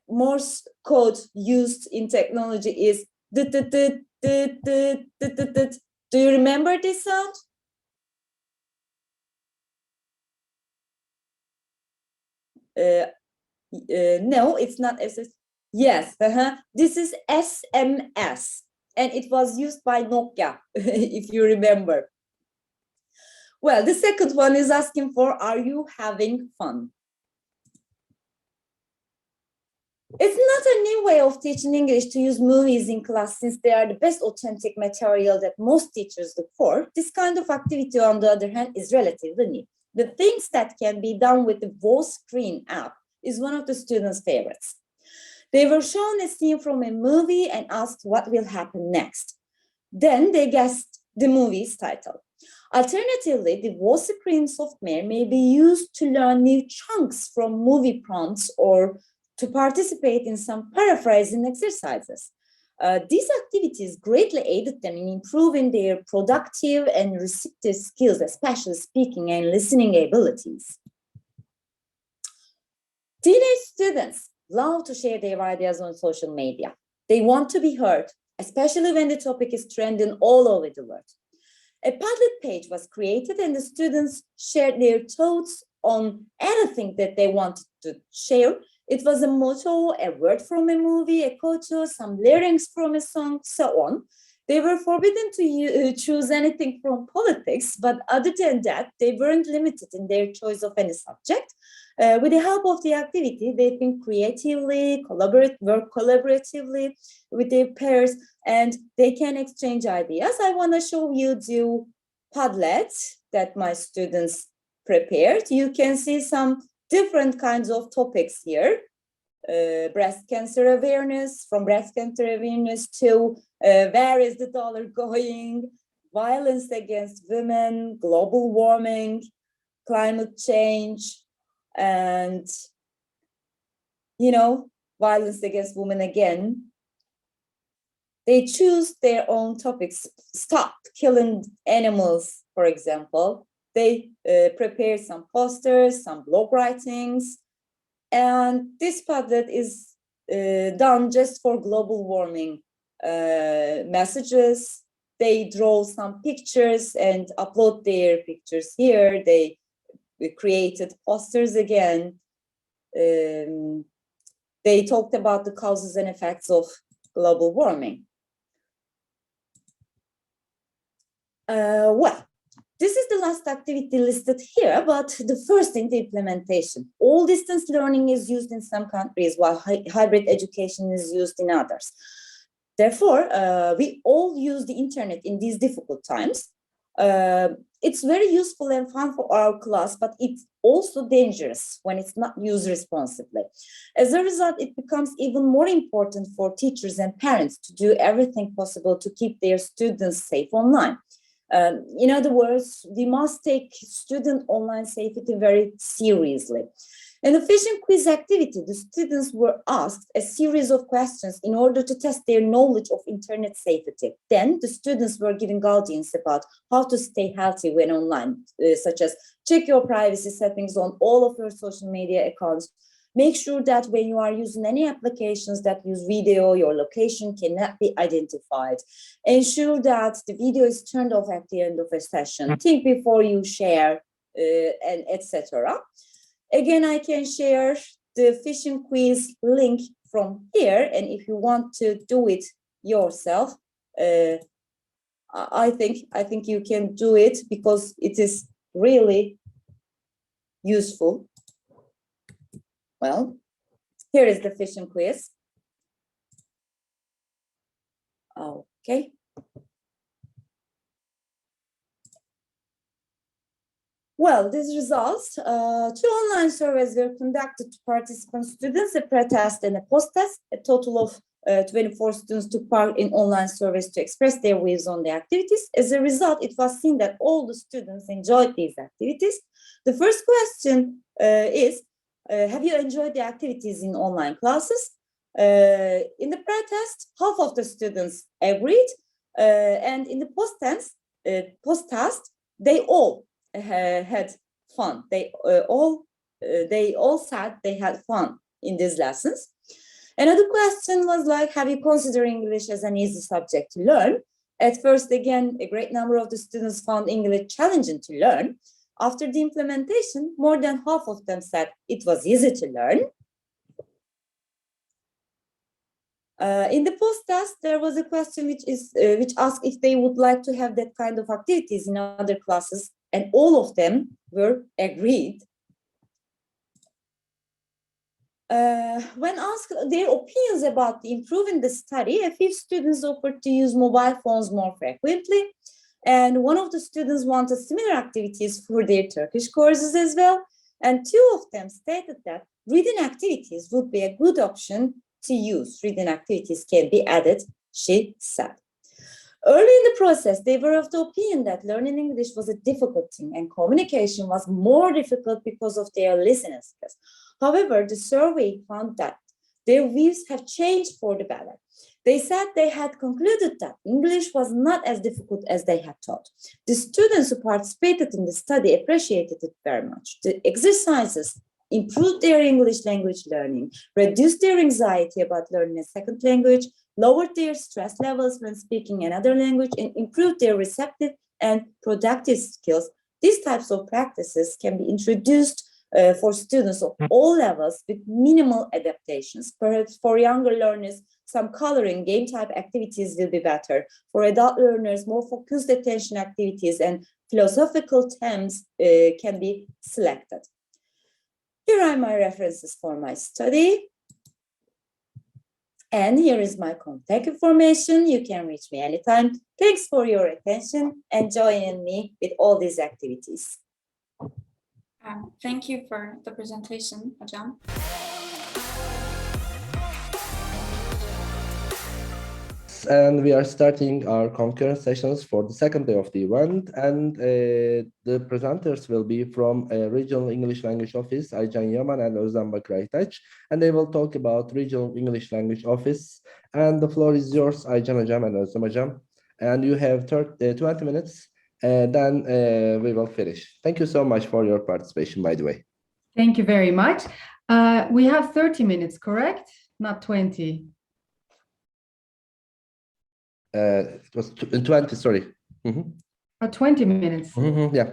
Morse code used in technology is do you remember this sound? No, it's not SS. Yes, this is SMS, and it was used by Nokia, if you remember. Well, the second one is asking for, are you having fun? It's not a new way of teaching English to use movies in class, since they are the best authentic material that most teachers look for. This kind of activity, on the other hand, is relatively new. The things that can be done with the Voice Screen app is one of the students' favorites. They were shown a scene from a movie and asked what will happen next. Then they guessed the movie's title. Alternatively, the Voice Screen software may be used to learn new chunks from movie prompts or to participate in some paraphrasing exercises. These activities greatly aided them in improving their productive and receptive skills, especially speaking and listening abilities. Teenage students love to share their ideas on social media. They want to be heard, especially when the topic is trending all over the world. A Padlet page was created and the students shared their thoughts on anything that they wanted to share. It was a motto, a word from a movie, a quote, some lyrics from a song, so on. They were forbidden to choose anything from politics, but other than that, they weren't limited in their choice of any subject. With the help of the activity, they think creatively, work collaboratively with their peers, and they can exchange ideas. I want to show you the Padlet that my students prepared. You can see some different kinds of topics here. Breast cancer awareness, from breast cancer awareness to where is the dollar going, violence against women, global warming, climate change, and, you know, violence against women again. They choose their own topics. Stop killing animals, for example. They prepare some posters, some blog writings, and this Padlet is done just for global warming messages. They draw some pictures and upload their pictures here. They created posters again. They talked about the causes and effects of global warming. Well, this is the last activity listed here, but the first in the implementation. All distance learning is used in some countries, while hybrid education is used in others. Therefore, we all use the internet in these difficult times. It's very useful and fun for our class, but it's also dangerous when it's not used responsibly. As a result, it becomes even more important for teachers and parents to do everything possible to keep their students safe online. In other words, we must take student online safety very seriously. In the fishing quiz activity, the students were asked a series of questions in order to test their knowledge of internet safety. Then the students were giving guidance about how to stay healthy when online, such as check your privacy settings on all of your social media accounts. Make sure that when you are using any applications that use video, your location cannot be identified. Ensure that the video is turned off at the end of a session. Think before you share, and etc. Again, I can share the fishing quiz link from here, and if you want to do it yourself, I think you can do it, because it is really useful? Well, here is the fission quiz. Okay. Well, these results, 2 online surveys were conducted to participant students, a pre-test and a post-test. A total of 24 students took part in online surveys to express their views on the activities. As a result, it was seen that all the students enjoyed these activities. The first question is, have you enjoyed the activities in online classes? In the pre-test, half of the students agreed, and in the post-test, they all had fun. They all said they had fun in these lessons. Another question was like, have you considered English as an easy subject to learn? At first, again, a great number of the students found English challenging to learn. After the implementation, more than half of them said it was easy to learn. In the post-test, there was a question which asked if they would like to have that kind of activities in other classes, and all of them were agreed. When asked their opinions about improving the study, a few students offered to use mobile phones more frequently, and one of the students wanted similar activities for their Turkish courses as well, and 2 of them stated that reading activities would be a good option to use. Reading activities can be added, she said. Early in the process, they were of the opinion that learning English was a difficult thing and communication was more difficult because of their listening skills. However, the survey found that their views have changed for the better. They said they had concluded that English was not as difficult as they had thought. The students who participated in the study appreciated it very much. The exercises improved their English language learning, reduced their anxiety about learning a second language, lowered their stress levels when speaking another language, and improved their receptive and productive skills. These types of practices can be introduced for students of all levels with minimal adaptations. Perhaps for younger learners, some coloring, game type activities will be better. For adult learners, more focused attention activities and philosophical themes can be selected. Here are my references for my study. And here is my contact information. You can reach me anytime. Thanks for your attention and joining me with all these activities. Thank you for the presentation, Aycan. And we are starting our concurrent sessions for the second day of the event, and the presenters will be from Regional English Language Office, Aycan, Yaman, and Özlem Bakır-Aytaç, and they will talk about Regional English Language Office. And the floor is yours, Aycan Hocam and Özlem Hocam, and you have 20 minutes, then we will finish. Thank you so much for your participation, by the way. Thank you very much. We have 30 minutes, correct? Not 20. It was 20, sorry. 20 minutes. Yeah.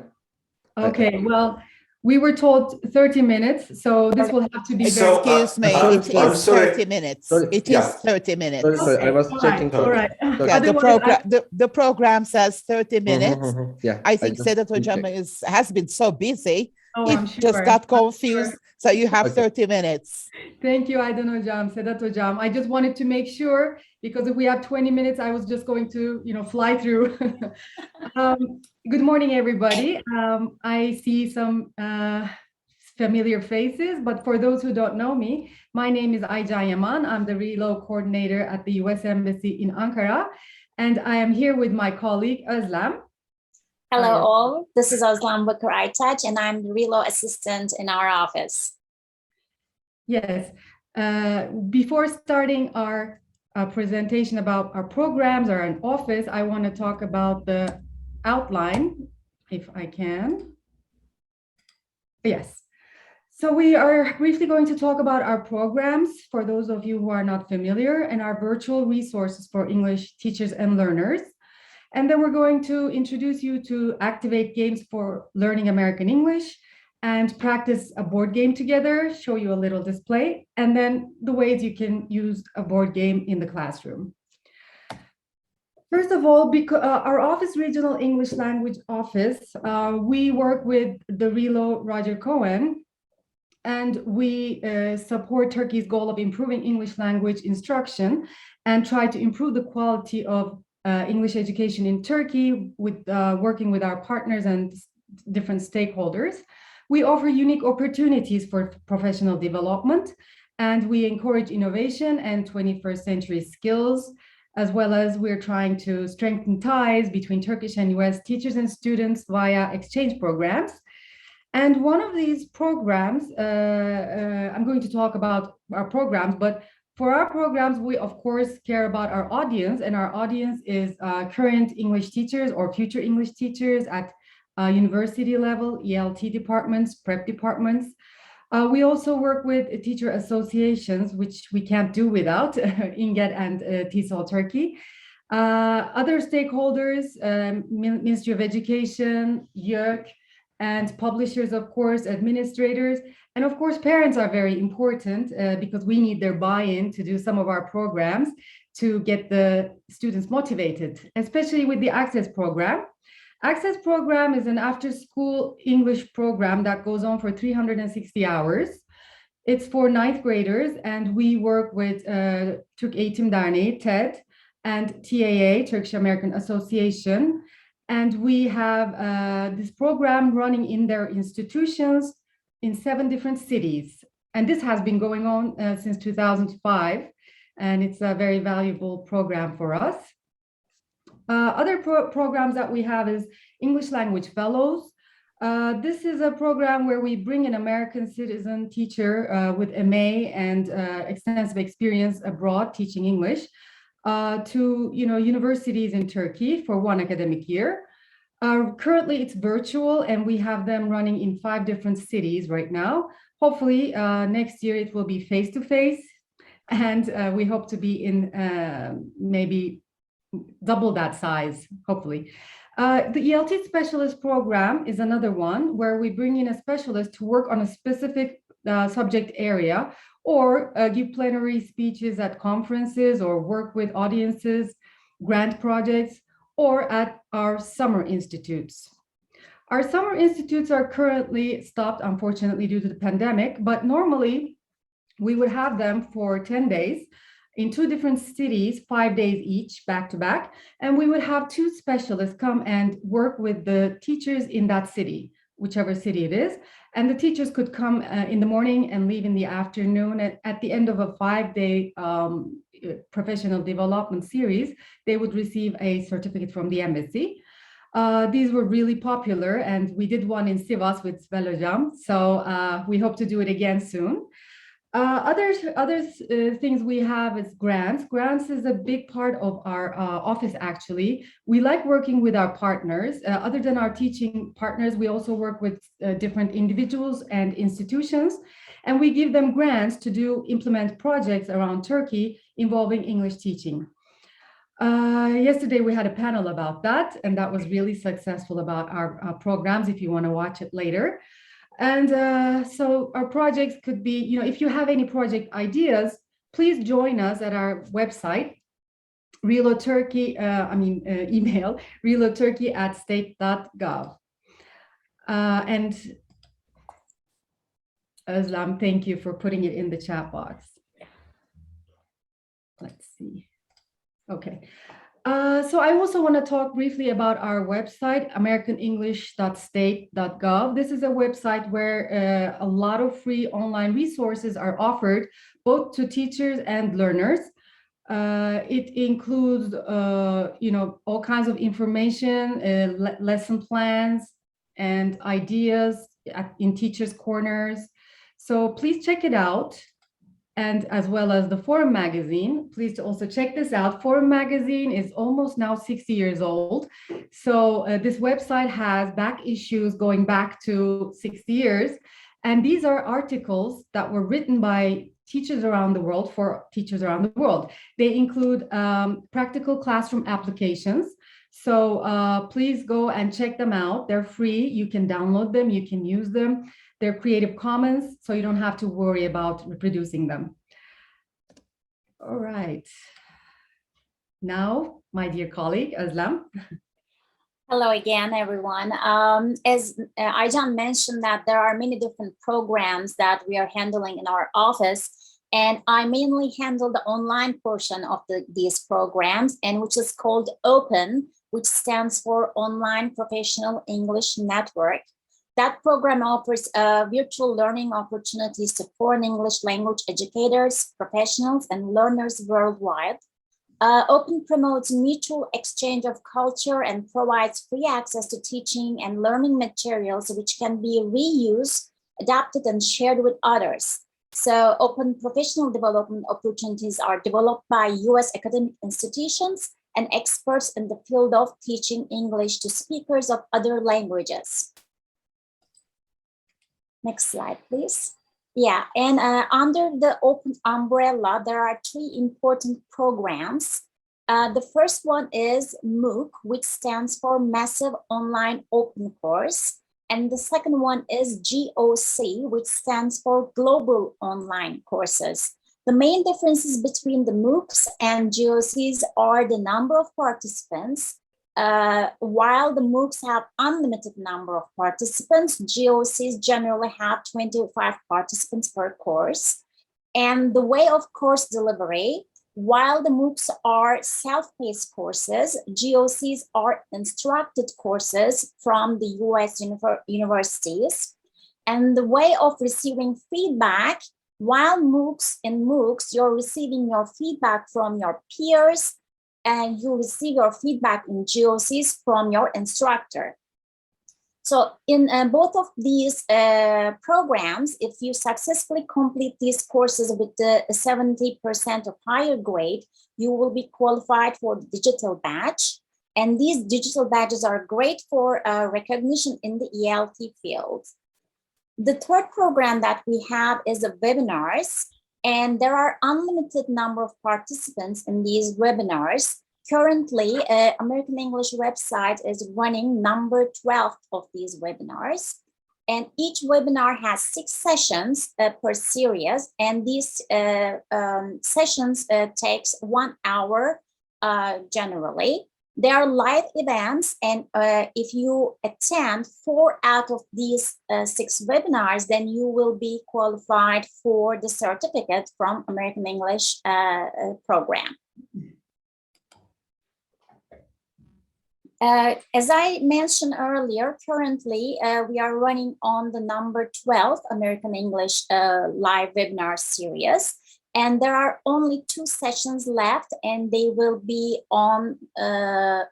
Okay, well, we were told 30 minutes, so this will have to be So, Excuse me, sorry, it sorry. is 30 minutes. Sorry, It yeah. is 30 minutes. Sorry, I was checking. All right. Yeah, the program says 30 minutes. Yeah, I think just Sedat Hocam has been so busy. Oh, He I'm sure. just got confused. Sure. So you have Okay. 30 minutes. Thank you, Aydan Hocam, Sedat Hocam. I just wanted to make sure, because if we have 20 minutes, I was just going to, fly through. Good morning, everybody. I see some familiar faces, but for those who don't know me, my name is Aycan Yaman. I'm the Reload Coordinator at the U.S. Embassy in Ankara, and I am here with my colleague, Özlem. Hello all, this is Özlem Bakır-Aytaç and I'm the Reload Assistant in our office. Yes, before starting our presentation about our programs or an office, I want to talk about the outline, if I can. Yes. So we are briefly going to talk about our programs for those of you who are not familiar, and our virtual resources for English teachers and learners. And then we're going to introduce you to activate games for learning American English and practice a board game together, show you a little display, and then the ways you can use a board game in the classroom. First of all, because our office, Regional English Language Office, we work with the Relo Roger Cohen, and we support Turkey's goal of improving English language instruction and try to improve the quality of English education in Turkey with working with our partners and different stakeholders. We offer unique opportunities for professional development, and we encourage innovation and 21st century skills, as well as we're trying to strengthen ties between Turkish and US teachers and students via exchange programs. And one of these programs, I'm going to talk about our programs, but for our programs, we of course care about our audience, and our audience is current English teachers or future English teachers at university level, ELT departments, prep departments. We also work with teacher associations, which we can't do without, INGED and TESOL Turkey. Other stakeholders, Ministry of Education, YÖK, and publishers, of course, administrators, and of course, parents are very important because we need their buy-in to do some of our programs to get the students motivated, especially with the Access program. Access program is an after-school English program that goes on for 360 hours. It's for 9th graders, and we work with Türk Eğitim Derneği, TED, and TAA, Turkish American Association. And we have this program running in their institutions in 7 different cities. And this has been going on since 2005, and it's a very valuable program for us. Other programs that we have is English Language Fellows. This is a program where we bring an American citizen teacher with MA and extensive experience abroad teaching English to universities in Turkey for 1 academic year. Currently, it's virtual, and we have them running in 5 different cities right now. Hopefully, next year it will be face-to-face, and we hope to be in maybe double that size, hopefully. The ELT specialist program is another one where we bring in a specialist to work on a specific subject area, or give plenary speeches at conferences, or work with audiences, grant projects, or at our summer institutes. Our summer institutes are currently stopped, unfortunately, due to the pandemic, but normally we would have them for 10 days in 2 different cities, 5 days each, back to back, and we would have 2 specialists come and work with the teachers in that city, whichever city it is, and the teachers could come in the morning and leave in the afternoon. At the end of a 5-day professional development series, they would receive a certificate from the embassy. These were really popular, and we did one in Sivas with Svel Hocam, so we hope to do it again soon. Other things we have is grants. Grants is a big part of our office, actually. We like working with our partners. Other than our teaching partners, we also work with different individuals and institutions, and we give them grants to implement projects around Turkey involving English teaching. Yesterday, we had a panel about that, and that was really successful about our programs, if you want to watch it later. And so our projects could be, if you have any project ideas, please join us at our website, Relo Turkey, email, reloturkey@state.gov. And Özlem, thank you for putting it in the chat box. Let's see. Okay. So I also want to talk briefly about our website, americanenglish.state.gov. This is a website where a lot of free online resources are offered, both to teachers and learners. It includes, all kinds of information, lesson plans, and ideas in teachers' corners. So please check it out. And as well as the Forum magazine, please also check this out. Forum magazine is almost now 60 years old. So this website has back issues going back to 60 years. And these are articles that were written by teachers around the world for teachers around the world. They include practical classroom applications. So please go and check them out. They're free. You can download them. You can use them. They're Creative Commons, so you don't have to worry about reproducing them. All right. Now, my dear colleague, Özlem. Hello again, everyone. As Aycan mentioned that there are many different programs that we are handling in our office, and I mainly handle the online portion of these programs, and which is called OPEN, which stands for Online Professional English Network. That program offers virtual learning opportunities to foreign English language educators, professionals, and learners worldwide. OPEN promotes mutual exchange of culture and provides free access to teaching and learning materials which can be reused, adapted, and shared with others. So open professional development opportunities are developed by US academic institutions and experts in the field of teaching English to speakers of other languages. Next slide, please. Yeah, and under the OPEN umbrella, there are three important programs. The first one is MOOC, which stands for Massive Online Open Course. And the second one is GOC, which stands for Global Online Courses. The main differences between the MOOCs and GOCs are the number of participants. While the MOOCs have unlimited number of participants, GOCs generally have 25 participants per course. And the way of course delivery, while the MOOCs are self-paced courses, GOCs are instructed courses from the US universities. And the way of receiving feedback, while in MOOCs, you're receiving your feedback from your peers, and you receive your feedback in GOCs from your instructor. So in both of these programs, if you successfully complete these courses with the 70% or higher grade, you will be qualified for the digital badge. And these digital badges are great for recognition in the ELT field. The third program that we have is the webinars. And there are unlimited number of participants in these webinars. Currently, American English website is running number 12 of these webinars. And each webinar has 6 sessions per series. And these sessions takes 1 hour generally. They are live events, and if you attend 4 out of these 6 webinars, then you will be qualified for the certificate from American English program. As I mentioned earlier, currently we are running on the number 12 American English live webinar series. And there are only 2 sessions left, and they will be on the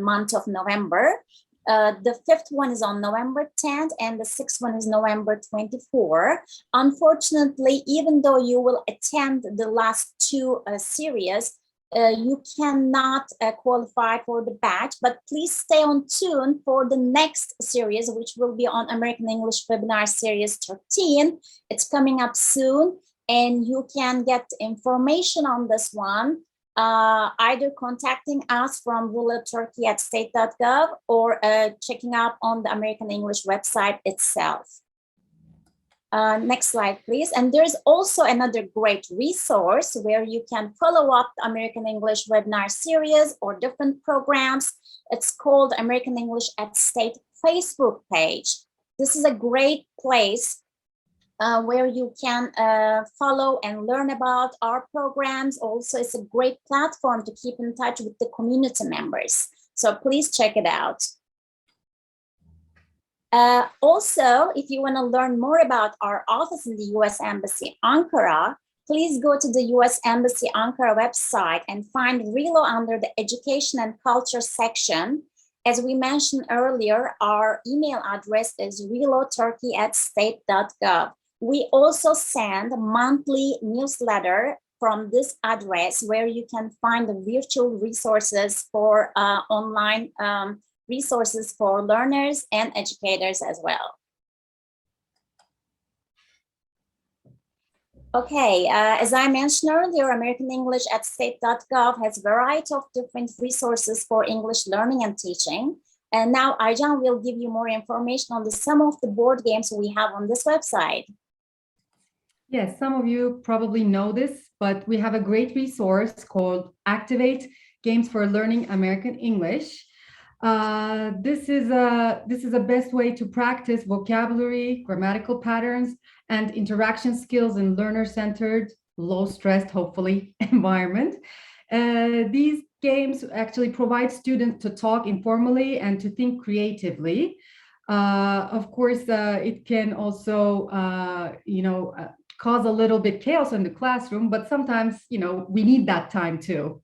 month of November. The 5th one is on November 10th, and the 6th one is November 24. Unfortunately, even though you will attend the last 2 series, you cannot qualify for the badge, but please stay on tune for the next series, which will be on American English Webinar Series 13. It's coming up soon. And you can get information on this one, either contacting us from rulerturkey@state.gov or checking out on the American English website itself. Next slide, please. And there's also another great resource where you can follow up the American English webinar series or different programs. It's called American English at State Facebook page. This is a great place where you can follow and learn about our programs. Also, it's a great platform to keep in touch with the community members. So please check it out. Also, if you want to learn more about our office in the US Embassy Ankara, please go to the US Embassy Ankara website and find RELO under the Education and Culture section. As we mentioned earlier, our email address is reloturkey@state.gov. We also send a monthly newsletter from this address where you can find the virtual resources for online resources for learners and educators as well. Okay, as I mentioned earlier, American English at state.gov has a variety of different resources for English learning and teaching. And now Aycan will give you more information on some of the board games we have on this website. Yes, some of you probably know this, but we have a great resource called Activate Games for Learning American English. This is a best way to practice vocabulary, grammatical patterns, and interaction skills in learner-centered, low-stressed, hopefully, environment. These games actually provide students to talk informally and to think creatively. Of course, it can also, cause a little bit chaos in the classroom, but sometimes, we need that time too.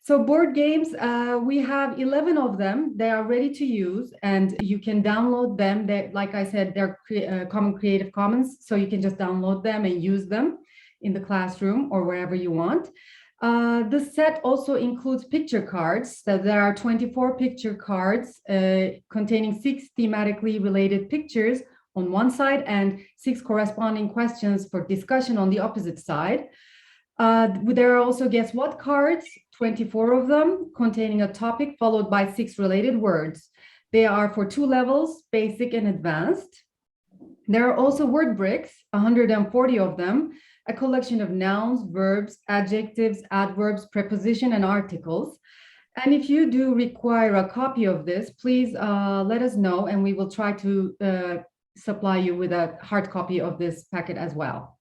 So board games, we have 11 of them. They are ready to use and you can download them. Like I said, they're Common Creative Commons, so you can just download them and use them in the classroom or wherever you want. The set also includes picture cards. So there are 24 picture cards containing 6 thematically related pictures on one side and 6 corresponding questions for discussion on the opposite side. There are also guess what cards, 24 of them, containing a topic followed by 6 related words. They are for 2 levels, basic and advanced. There are also word bricks, 140 of them, a collection of nouns, verbs, adjectives, adverbs, preposition, and articles. And if you do require a copy of this, please let us know and we will try to supply you with a hard copy of this packet as well.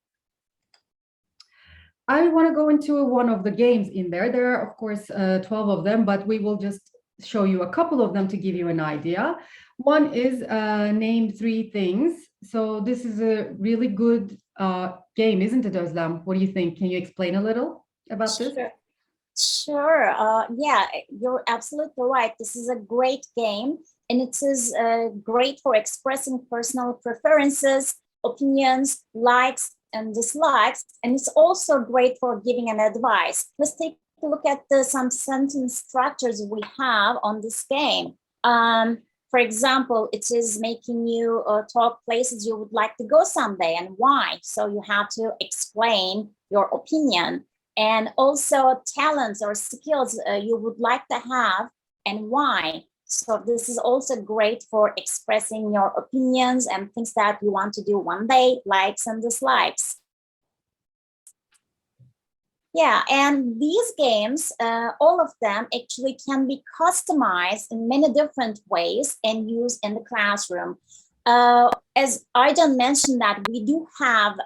I want to go into one of the games in there. There are, of course, 12 of them, but we will just show you a couple of them to give you an idea. One is name 3 things. So this is a really good game, isn't it, Özlem? What do you think? Can you explain a little about this? Sure. Yeah, you're absolutely right. This is a great game, and it is great for expressing personal preferences, opinions, likes, and dislikes, and it's also great for giving an advice. Let's take a look at some sentence structures we have on this game. For example, it is making you talk places you would like to go someday and why. So you have to explain your opinion, and also talents or skills you would like to have and why. So this is also great for expressing your opinions and things that you want to do one day, likes and dislikes. Yeah, and these games, all of them actually can be customized in many different ways and used in the classroom. As Aycan mentioned, that we do have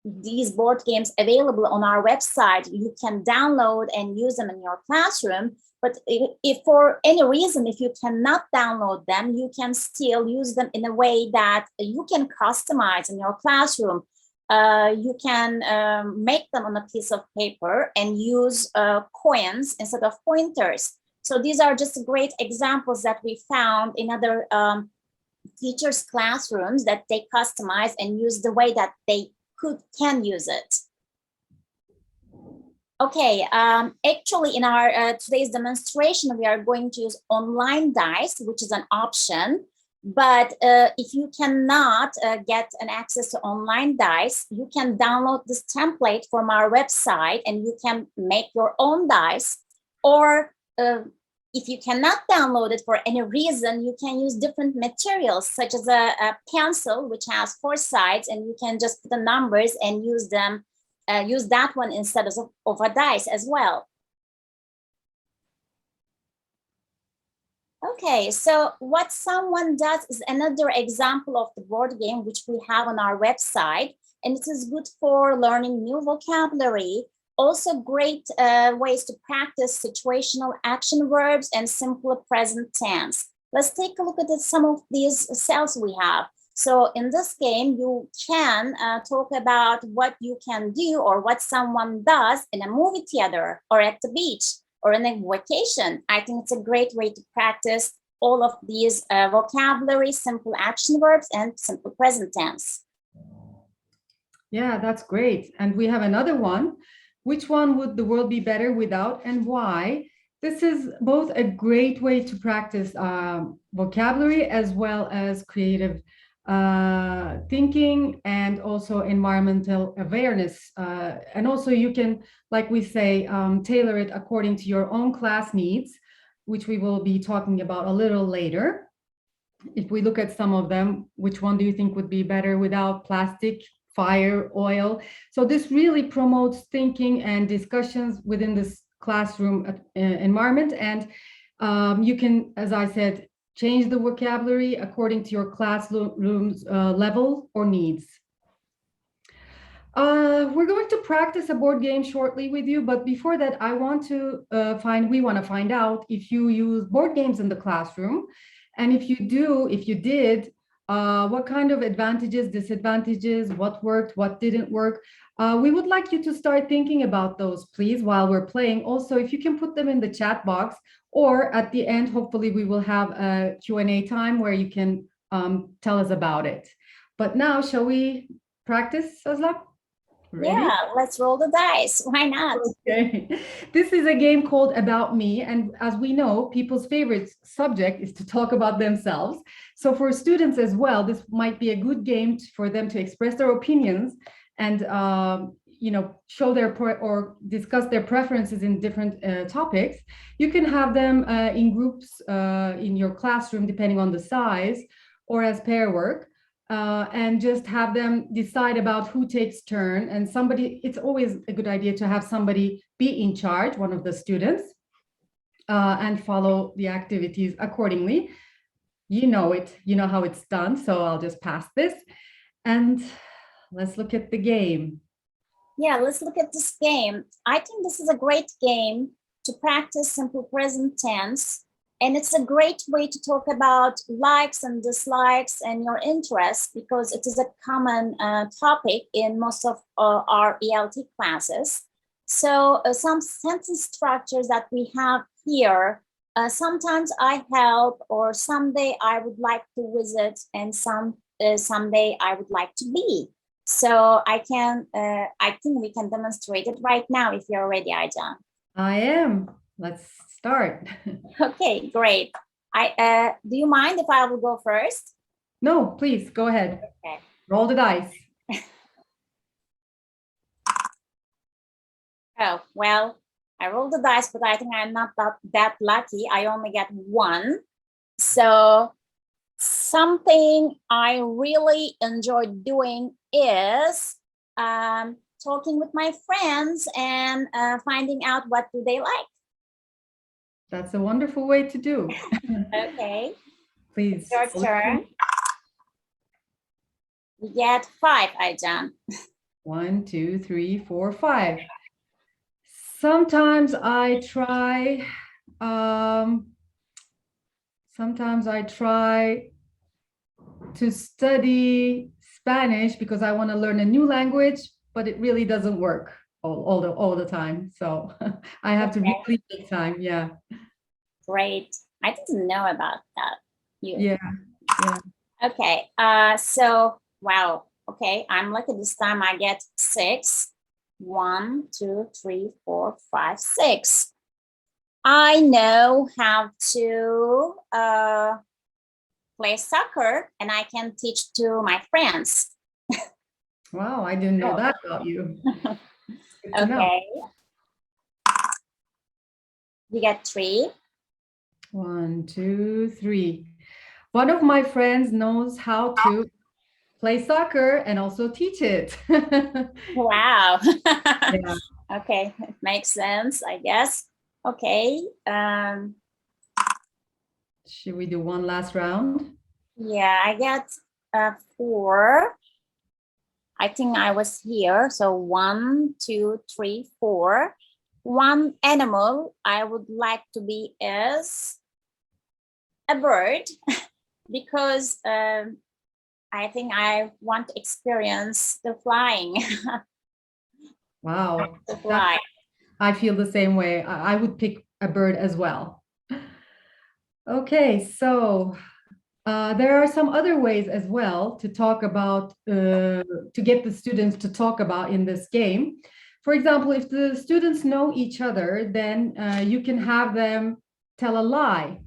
these board games available on our website. You can download and use them in your classroom. But if for any reason, if you cannot download them, you can still use them in a way that you can customize in your classroom. You can make them on a piece of paper and use coins instead of pointers. So these are just great examples that we found in other teachers' classrooms that they customize and use the way that they can use it. Okay, actually in our today's demonstration, we are going to use online dice, which is an option. But if you cannot get an access to online dice, you can download this template from our website and you can make your own dice. Or if you cannot download it for any reason, you can use different materials, such as a pencil, which has 4 sides, and you can just put the numbers and use them. Use that one instead of a dice as well. Okay, so what someone does is another example of the board game which we have on our website, and it is good for learning new vocabulary. Also great ways to practice situational action verbs and simple present tense. Let's take a look at some of these cells we have. So in this game, you can talk about what you can do or what someone does in a movie theater or at the beach or in a vacation. I think it's a great way to practice all of these vocabulary, simple action verbs, and simple present tense. Yeah, that's great. And we have another one. Which one would the world be better without and why? This is both a great way to practice vocabulary as well as creative thinking and also environmental awareness. And also you can, like we say, tailor it according to your own class needs, which we will be talking about a little later. If we look at some of them, which one do you think would be better without plastic, fire, oil. So this really promotes thinking and discussions within this classroom environment. And you can, as I said, change the vocabulary according to your classroom's level or needs. We're going to practice a board game shortly with you, but before that, we want to find out if you use board games in the classroom. And if you did, what kind of advantages, disadvantages, what worked, what didn't work. We would like you to start thinking about those, please, while we're playing. Also, if you can put them in the chat box, or at the end, hopefully we will have a Q&A time where you can tell us about it. But now, shall we practice, Özlem? Ready? Yeah, let's roll the dice. Why not? Okay. This is a game called About Me. And as we know, people's favorite subject is to talk about themselves. So for students as well, this might be a good game for them to express their opinions and show their or discuss their preferences in different topics. You can have them in groups in your classroom, depending on the size, or as pair work. And just have them decide about who takes turn, and it's always a good idea to have somebody be in charge, one of the students, and follow the activities accordingly. You know how it's done, so I'll just pass this and let's look at the game. Yeah, let's look at this game. I think this is a great game to practice simple present tense. And it's a great way to talk about likes and dislikes and your interests, because it is a common topic in most of our ELT classes. So some sentence structures that we have here, sometimes I help, or someday I would like to visit, and someday I would like to be. So I think we can demonstrate it right now if you're ready, Aycan. I am. Let's start. Okay, great. Do you mind if I will go first? No, please go ahead. Okay. Roll the dice. Oh, well, I rolled the dice, but I think I'm not that lucky. I only get one. So something I really enjoy doing is talking with my friends and finding out what do they like. That's a wonderful way to do. Okay. Please. Your turn. You get 5, Aycan. 1, 2, 3, 4, 5. Sometimes I try to study Spanish because I want to learn a new language, but it really doesn't work all the time. So I have to really take time. Yeah. Great. I didn't know about that. Yeah. Okay. So, wow. Okay. I'm lucky this time I get 6. 1, 2, 3, 4, 5, 6. I know how to play soccer, and I can teach to my friends. Wow, I didn't know that about you. Okay. You get 3. 1, 2, 3. One of my friends knows how to play soccer and also teach it. Wow. Yeah. Okay, it makes sense, I guess. Okay. Should we do one last round? Yeah, I get 4. I think I was here. So 1, 2, 3, 4. One animal I would like to be is a bird because I think I want to experience the flying. Wow. To fly. I feel the same way. I would pick a bird as well. Okay, so there are some other ways as well to talk about, to get the students to talk about in this game. For example, if the students know each other, then you can have them tell a lie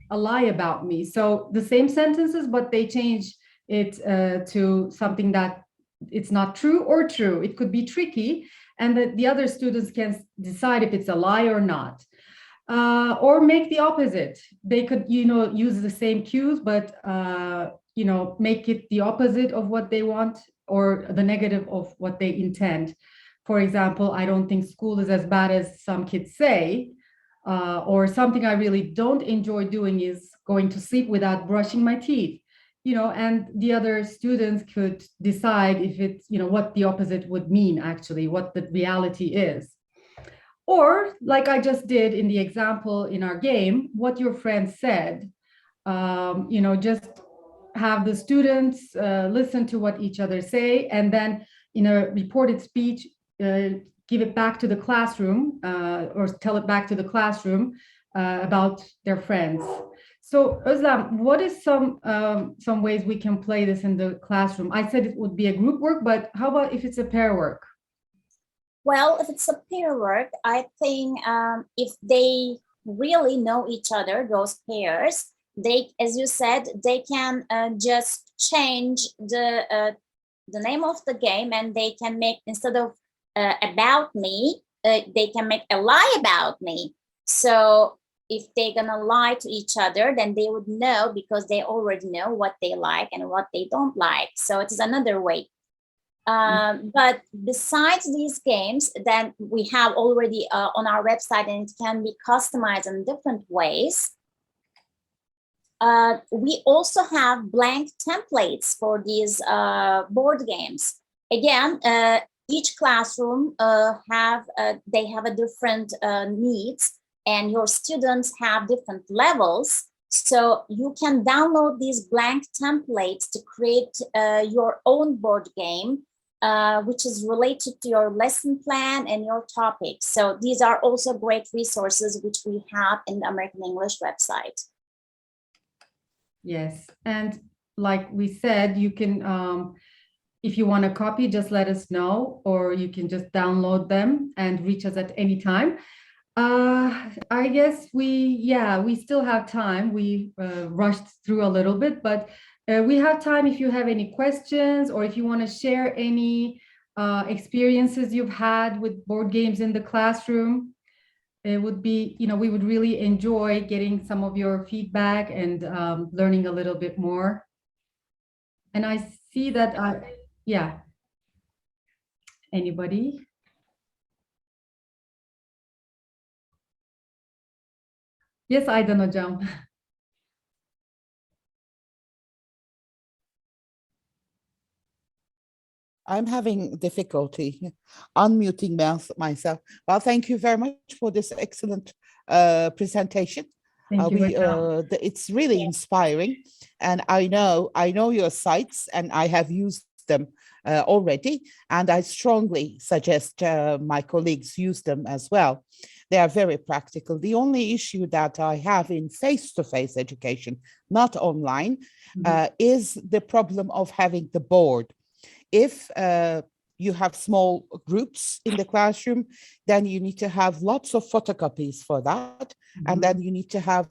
about me. So the same sentences, but they change it to something that it's not true or true. It could be tricky, and the other students can decide if it's a lie or not. Or make the opposite. They could, use the same cues, but, make it the opposite of what they want or the negative of what they intend. For example, I don't think school is as bad as some kids say, or something I really don't enjoy doing is going to sleep without brushing my teeth, and the other students could decide if it's, what the opposite would mean, actually, what the reality is. Or like I just did in the example in our game, what your friend said, just have the students listen to what each other say, and then in a reported speech, give it back to the classroom or tell it back to the classroom about their friends. So Özlem, what is some ways we can play this in the classroom? I said it would be a group work, but how about if it's a pair work? Well, if it's a pair work, I think if they really know each other, those pairs, they, as you said, they can just change the name of the game, and they can make, instead of about me, they can make a lie about me. So if they're gonna lie to each other, then they would know, because they already know what they like and what they don't like. So it is another way. But besides these games, then we have already on our website, and it can be customized in different ways. We also have blank templates for these board games. Again, each classroom they have a different needs, and your students have different levels. So you can download these blank templates to create your own board game, which is related to your lesson plan and your topics. So these are also great resources which we have in the American English website. Yes, and like we said, you can, if you want a copy, just let us know, or you can just download them and reach us at any time. I guess we still have time. We rushed through a little bit, but we have time if you have any questions, or if you want to share any experiences you've had with board games in the classroom. It would be, we would really enjoy getting some of your feedback and learning a little bit more. And I see that, anybody? Yes, Aydan hocam. I'm having difficulty unmuting myself. Well, thank you very much for this excellent presentation. Thank you. It's really inspiring, and I know your sites, and I have used them already, and I strongly suggest my colleagues use them as well. They are very practical. The only issue that I have in face-to-face education, not online, is the problem of having the board. If you have small groups in the classroom, then you need to have lots of photocopies for that. And then you need to have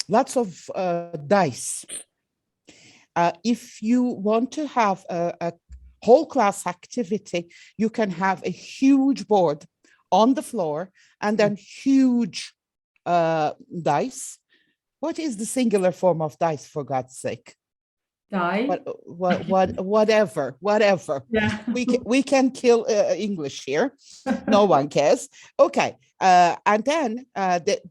lots of dice. If you want to have a whole class activity, you can have a huge board on the floor and then huge dice. What is the singular form of dice, for God's sake? Die. Whatever. Yeah. we can kill English here. No one cares. Okay, and then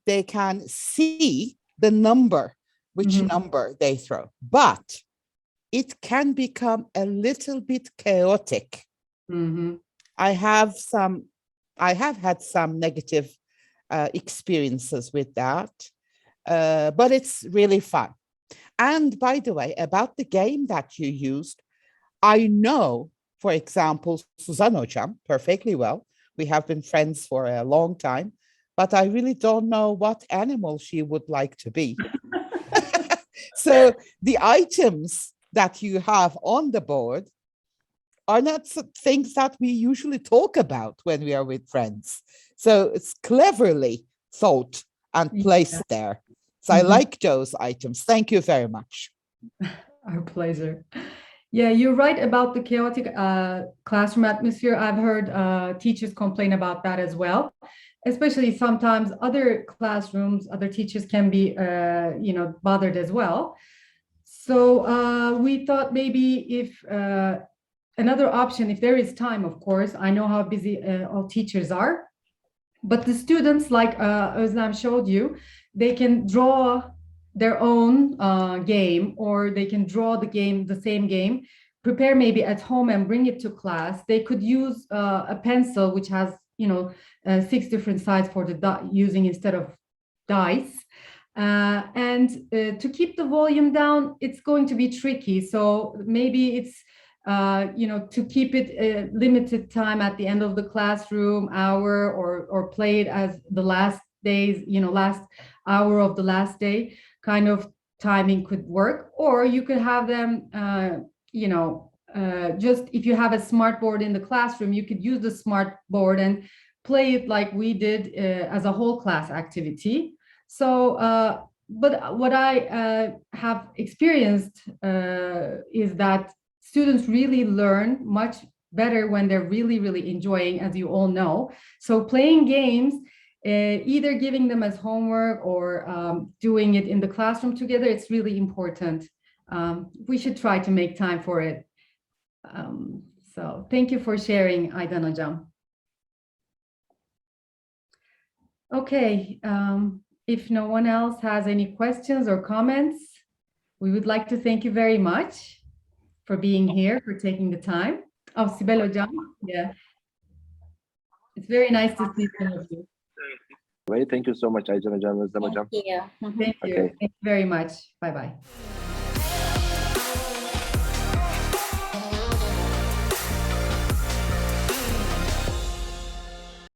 they can see the number, which number they throw, but it can become a little bit chaotic. I have had some negative experiences with that, but it's really fun. And by the way, about the game that you used, I know, for example, Suzan hocam perfectly well. We have been friends for a long time, but I really don't know what animal she would like to be. So the items that you have on the board are not things that we usually talk about when we are with friends. So it's cleverly thought and placed there. So I like those items. Thank you very much. Our pleasure. Yeah, you're right about the chaotic classroom atmosphere. I've heard teachers complain about that as well. Especially sometimes other classrooms, other teachers can be, bothered as well. So we thought maybe if another option, if there is time, of course, I know how busy all teachers are, but the students, like Özlem showed you, they can draw their own game, or they can draw the same game, prepare maybe at home and bring it to class. They could use a pencil, which has, 6 different sides for the using instead of dice. And to keep the volume down, it's going to be tricky. So maybe it's, to keep it a limited time at the end of the classroom hour, or play it as the last days, last hour of the last day kind of timing could work. Or you could have them, just if you have a smart board in the classroom, you could use the smart board and play it like we did as a whole class activity. So, but what I have experienced is that students really learn much better when they're really, really enjoying, as you all know. So playing games, either giving them as homework or doing it in the classroom together, it's really important. We should try to make time for it. So thank you for sharing, Aydan Hocam. Okay, if no one else has any questions or comments, we would like to thank you very much for being here, for taking the time. Oh, Sibel Hocam, yeah. It's very nice to see some of you. Thank you so much, Aycan Hocam, Özlem Hocam. Thank you. Thank you. Okay. Thank you very much. Bye-bye.